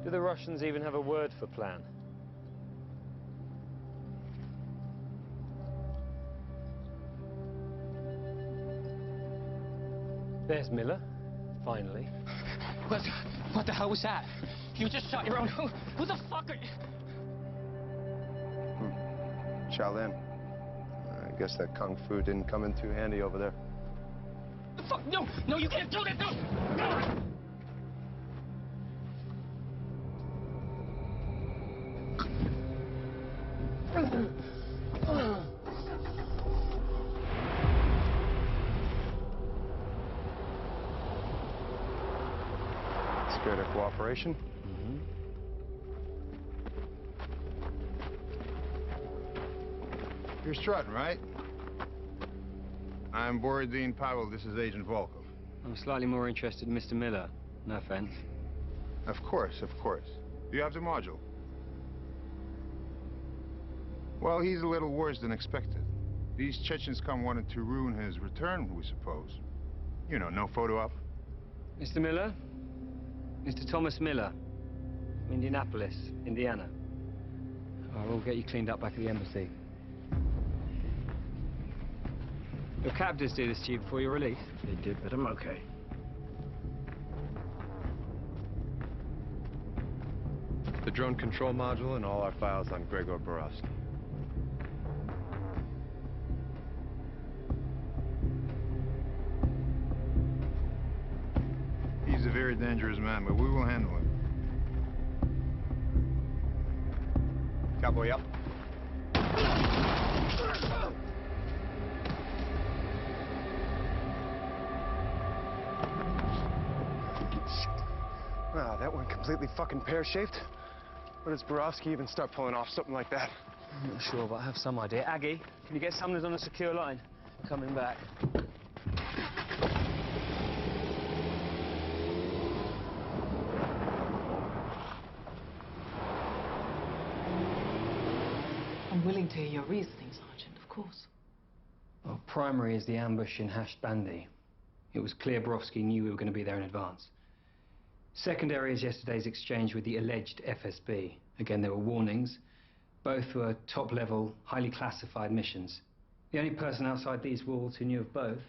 Do the Russians even have a word for plan? There's Miller, finally. What the hell was that? You just shot your own... Who the fuck are you? Shaolin. I guess that kung fu didn't come in too handy over there. The fuck? No! No, you can't do that! No! Scared of cooperation? You're strutting, right? I'm Borodin Pavel. This is Agent Volkov. I'm slightly more interested in Mr. Miller. No offense. Of course, of course. You have the module. Well, he's a little worse than expected. These Chechens come wanting to ruin his return, we suppose. You know, no photo op. Mr. Miller? Mr. Thomas Miller. Indianapolis, Indiana. We'll get you cleaned up back at the embassy. Your captors do this to you before you're released? They did, but I'm okay. The drone control module and all our files on Gregor Borowski. He's a very dangerous man, but we will handle him. Cowboy up. Wow, that went completely fucking pear-shaped. Where does Borowski even start pulling off something like that? I'm not sure, but I have some idea. Aggie, can you get Sumner's on a secure line? Coming back. I'm willing to hear your reasoning, Sergeant, of course. Well, primary is the ambush in Hashed Bandy. It was clear Borowski knew we were going to be there in advance. Secondary is yesterday's exchange with the alleged FSB. Again, there were warnings. Both were top-level, highly classified missions. The only person outside these walls who knew of both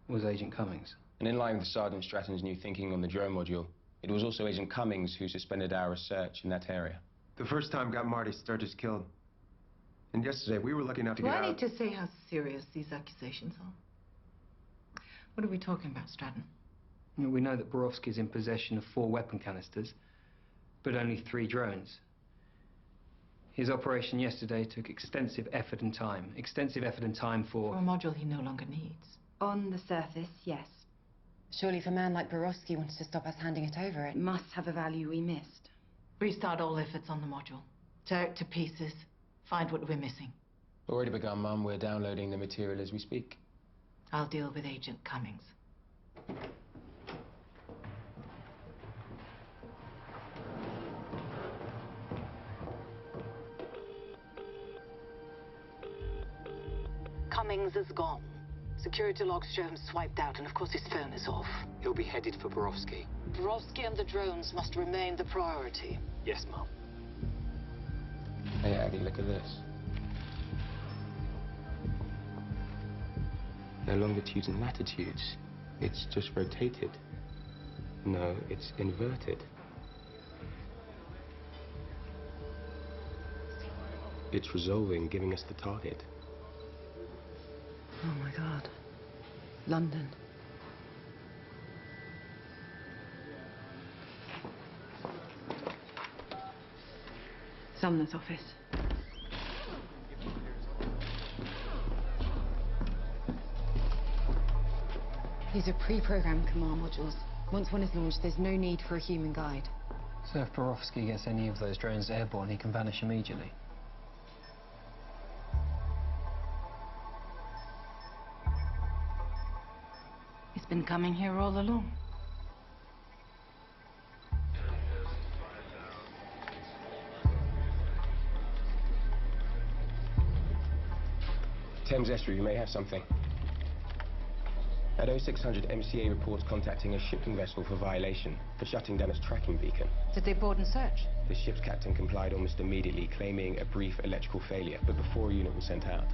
was Agent Cummings. And in line with Sergeant Stratton's new thinking on the drone module, it was also Agent Cummings who suspended our research in that area. The first time got Marty Sturgis killed. And yesterday, we were lucky enough to Do get I out... need to say how serious these accusations are? What are we talking about, Stratton? We know that Borowski is in possession of 4 weapon canisters, but only 3 drones. His operation yesterday took extensive effort and time. Extensive effort and time for a module he no longer needs. On the surface, yes. Surely if a man like Borowski wanted to stop us handing it over, it must have a value we missed. Restart all efforts on the module. Tear it to pieces. Find what we're missing. Already begun, Mum. We're downloading the material as we speak. I'll deal with Agent Cummings. Cummings is gone. Security logs show him swiped out, and of course his phone is off. He'll be headed for Borowski. Borowski and the drones must remain the priority. Yes, Mum. Hey, Aggie, look at this. No longitudes and latitudes. It's just rotated. No, it's inverted. It's resolving, giving us the target. Oh my God. London. Sumner's office. These are pre-programmed command modules. Once one is launched, there's no need for a human guide. So if Borowski gets any of those drones airborne, he can vanish immediately. He's been coming here all along. Thames Estuary, you may have something. At 0600, MCA reports contacting a shipping vessel for violation, for shutting down its tracking beacon. Did they board and search? The ship's captain complied almost immediately, claiming a brief electrical failure, but before a unit was sent out.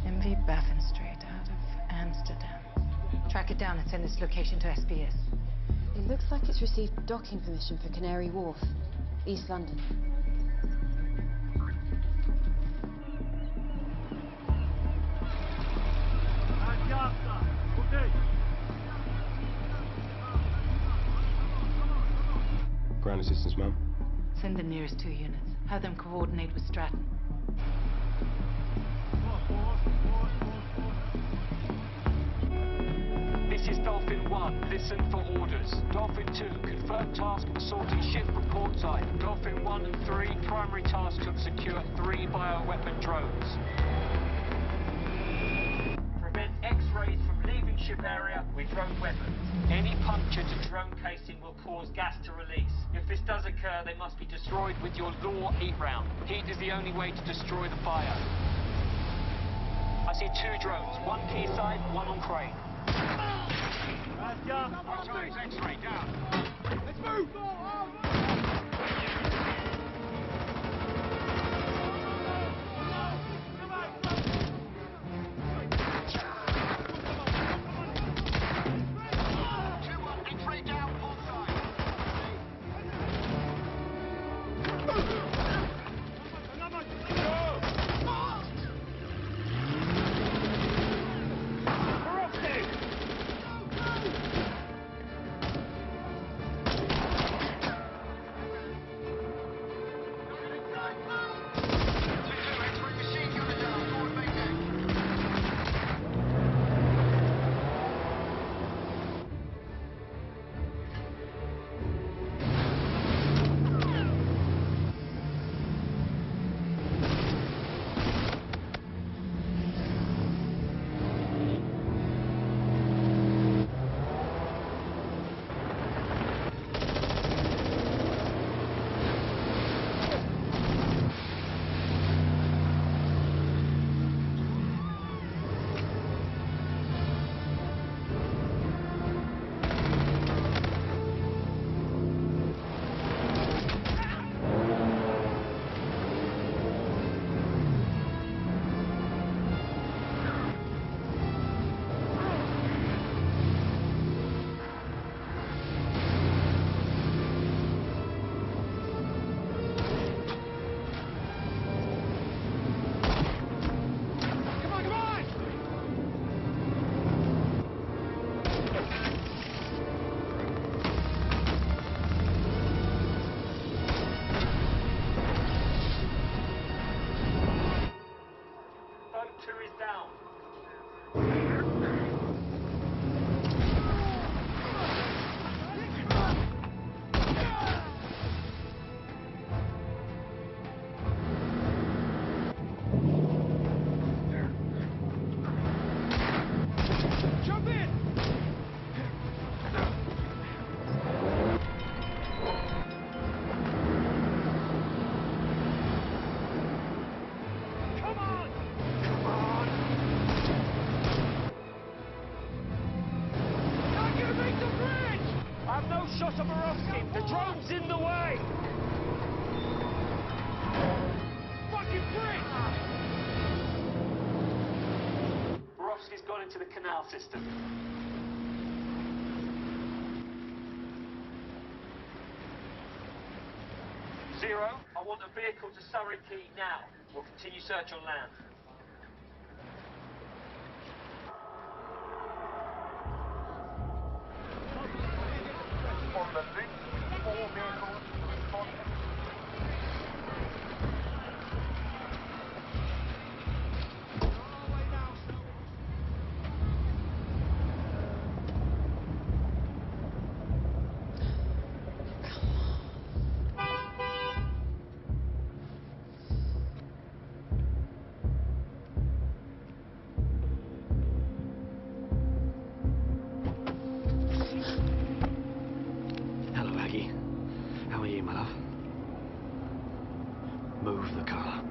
MV Baffin Strait out of Amsterdam. Track it down and send this location to SBS. It looks like it's received docking permission for Canary Wharf, East London. Ground assistance, Mum. Send the nearest 2 units. Have them coordinate with Stratton. This is Dolphin 1. Listen for orders. Dolphin 2, confirm task of sorting ship report type. Dolphin 1 and 3, primary task to secure 3 bioweapon drones. Prevent X-rays from leaving ship area with drone weapons. Any puncture to drone casing will cause gas to release. If this does occur, they must be destroyed with your law heat round. Heat is the only way to destroy the fire. I see 2 drones, one quayside, one on crane. X-ray down. Let's move! shot of Borowski. The drone's in the way. Fucking prick! Borowski's gone into the canal system. Zero, I want a vehicle to Surrey Quay now. We'll continue search on land. On the link, 4 vehicles responding. Move the car.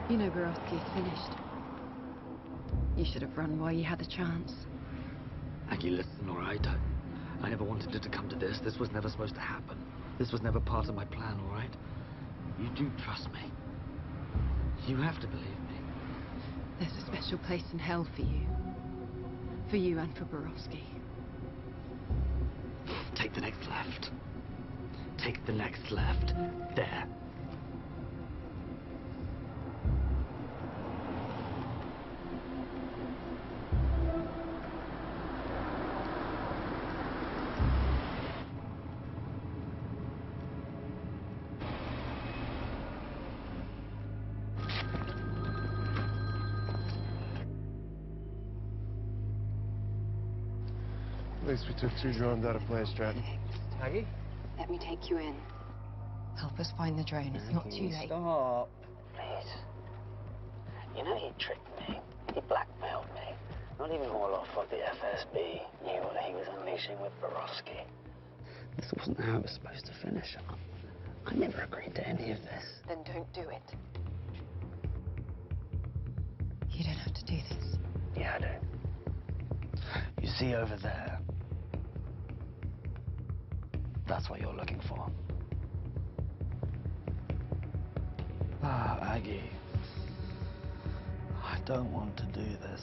You know Borowski's finished. You should have run while you had the chance. Aggie, listen, all right? I never wanted it to come to this. This was never supposed to happen. This was never part of my plan, all right? You do trust me. You have to believe me. There's a special place in hell for you. For you and for Borowski. Take the next left. Take the next left. There. At least we took 2 drones out of play, Stratton. Aggie? Let me take you in. Help us find the drone. It's not too late. Stop. Please. You know he tricked me. He blackmailed me. Not even Orloff of the FSB knew what he was unleashing with Borowski. This wasn't how it was supposed to finish. I never agreed to any of this. Then don't do it. You don't have to do this. Yeah, I do. You see over there? That's what you're looking for. Ah, Aggie. I don't want to do this.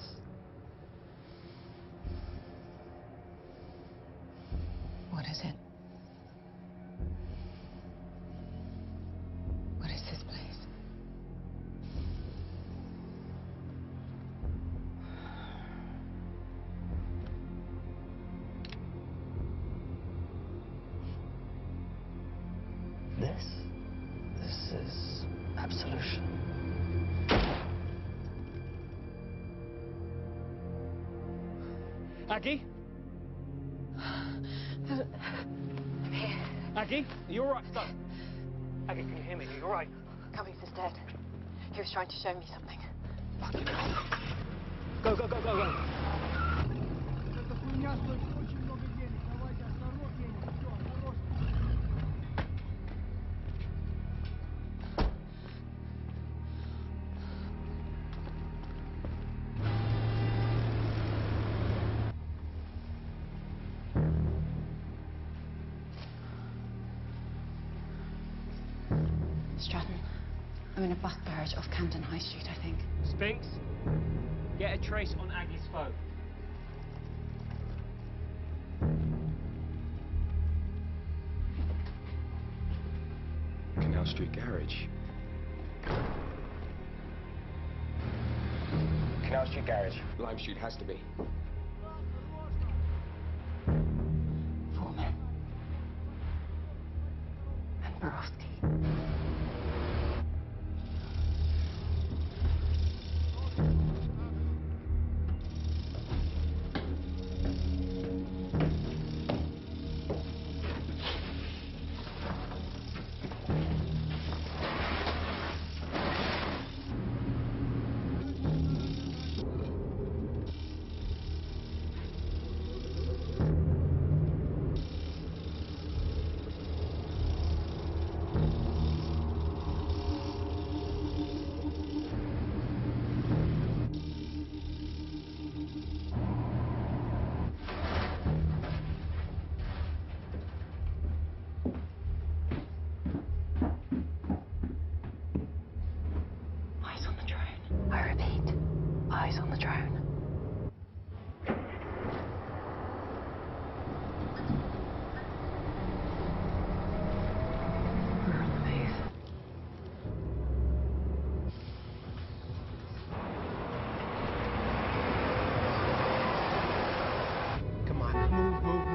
What is it? What is this place? This is absolution. Aggie? I'm here. Aggie? Are you alright, son? Aggie, can you hear me? Are you alright? Cummings is dead. He was trying to show me something. Fucking hell. Go, go, go, go, go. Stratton, I'm in a bus garage off Camden High Street, I think. Spinks, get a trace on Aggie's phone. Canal Street Garage. Canal Street Garage. Lime Street has to be. 4 men. And Borowski. the drone. We're on the move. Come on,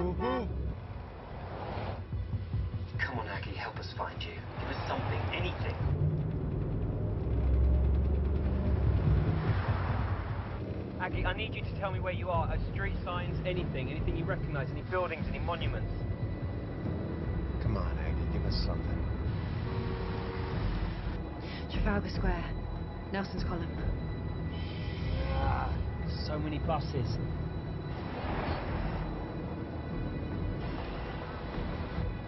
move. Come on, Aggie, help us find you. Give us something, anything. Aggie, I need you to tell me where you are. Street signs, anything you recognize, any buildings, any monuments. Come on, Aggie, give us something. Trafalgar Square. Nelson's Column. Ah, so many buses.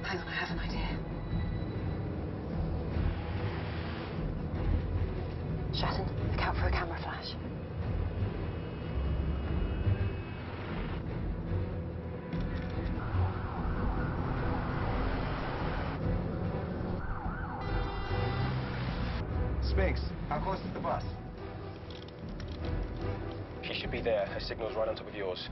Hang on, I have an idea. Stratton, look out for a camera flash. Spinks, how close is the bus? She should be there. Her signal's right on top of yours.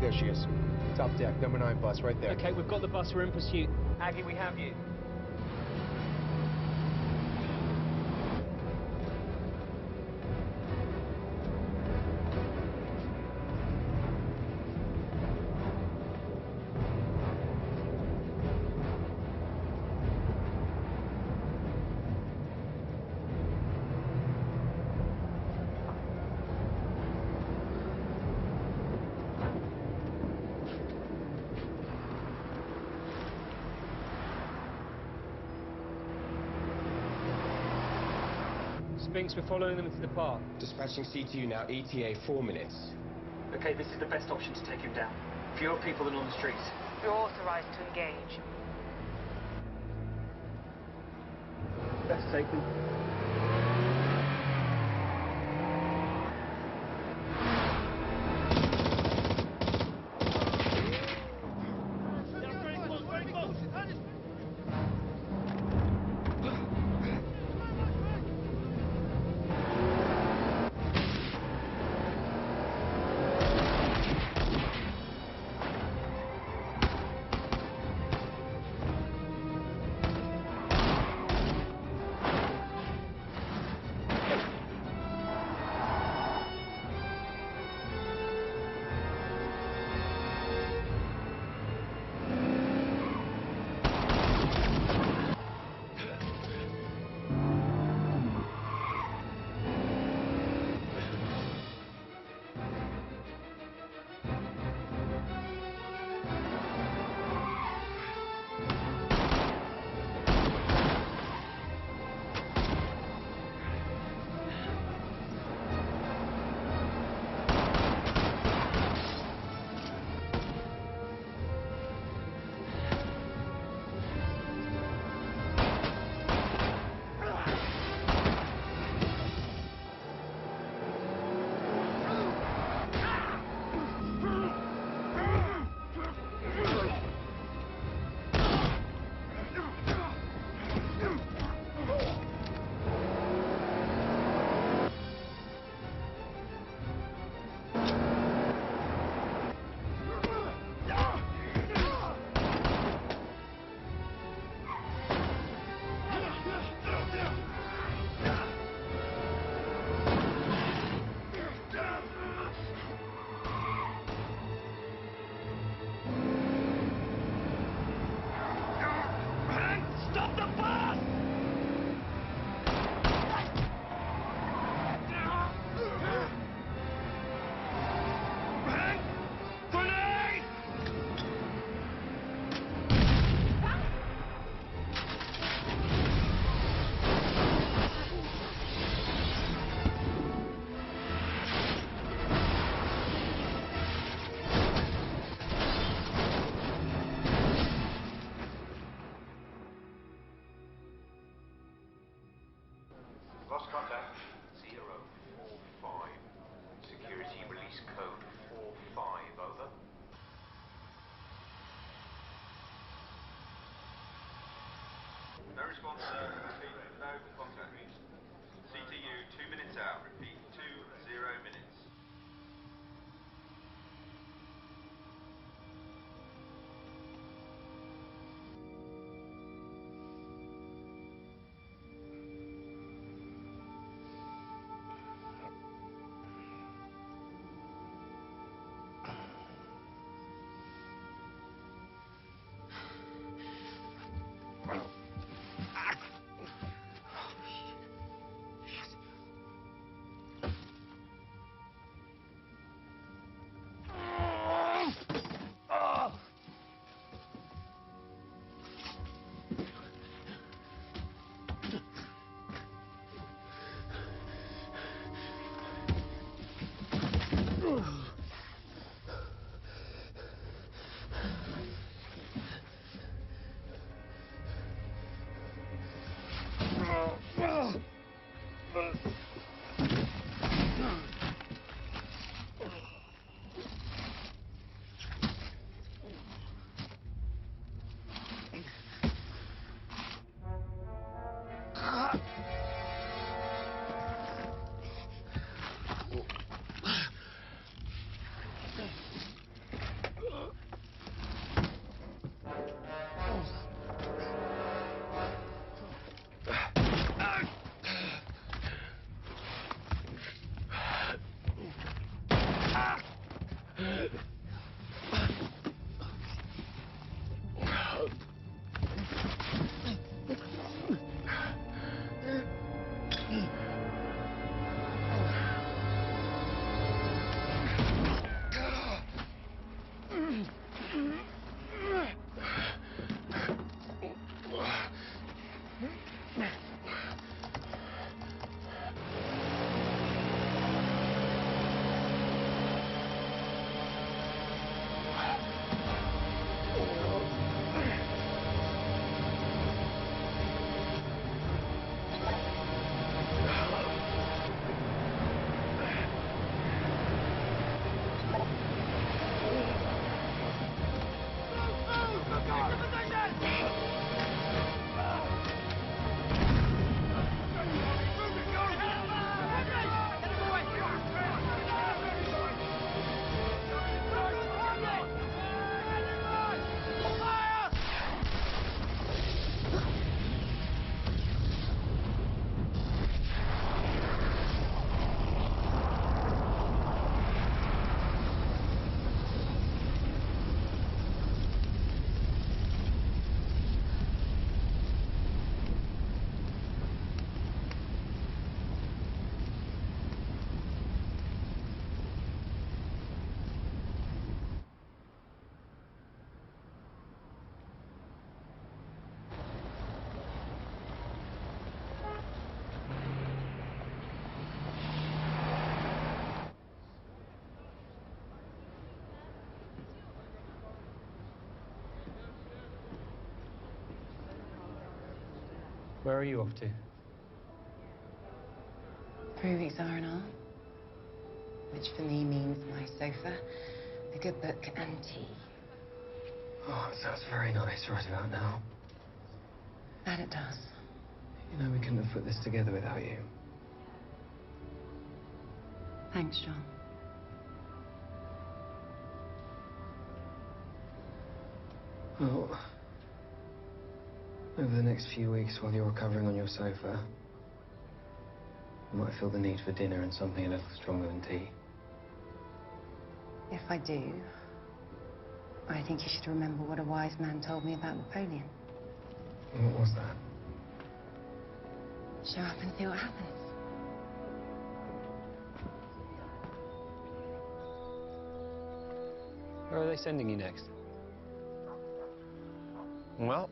There she is. Top deck, number 9 bus, right there. Okay, we've got the bus. We're in pursuit. Aggie, we have you. Spinks, we're following them into the park. Dispatching CTU now, ETA 4 minutes. Okay, this is the best option to take him down. Fewer people than on the streets. You're authorized to engage. Let's take them. response, sir. Repeat, no contact. CTU, 2 minutes out. Repeat, 20 minutes. Where are you off to? 3 weeks R&R, which for me means my sofa, a good book, and tea. Oh, it sounds very nice right about now. That it does. You know, we couldn't have put this together without you. Thanks, John. Well, over the next few weeks while you're recovering on your sofa, you might feel the need for dinner and something a little stronger than tea. If I do, I think you should remember what a wise man told me about Napoleon. What was that? Show up and see what happens. Where are they sending you next? Well,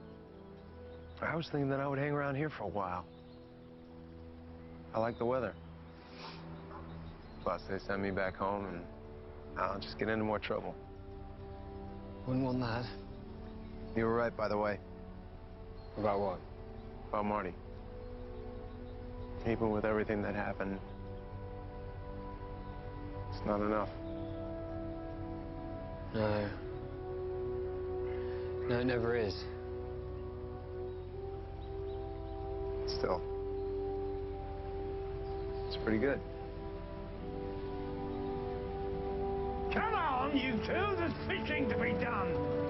I was thinking that I would hang around here for a while. I like the weather. Plus, they send me back home and I'll just get into more trouble. Wouldn't want that. You were right, by the way. About what? About Marty. Even with everything that happened, it's not enough. No. No, it never is. still. It's pretty good. Come on, you two, there's fishing to be done.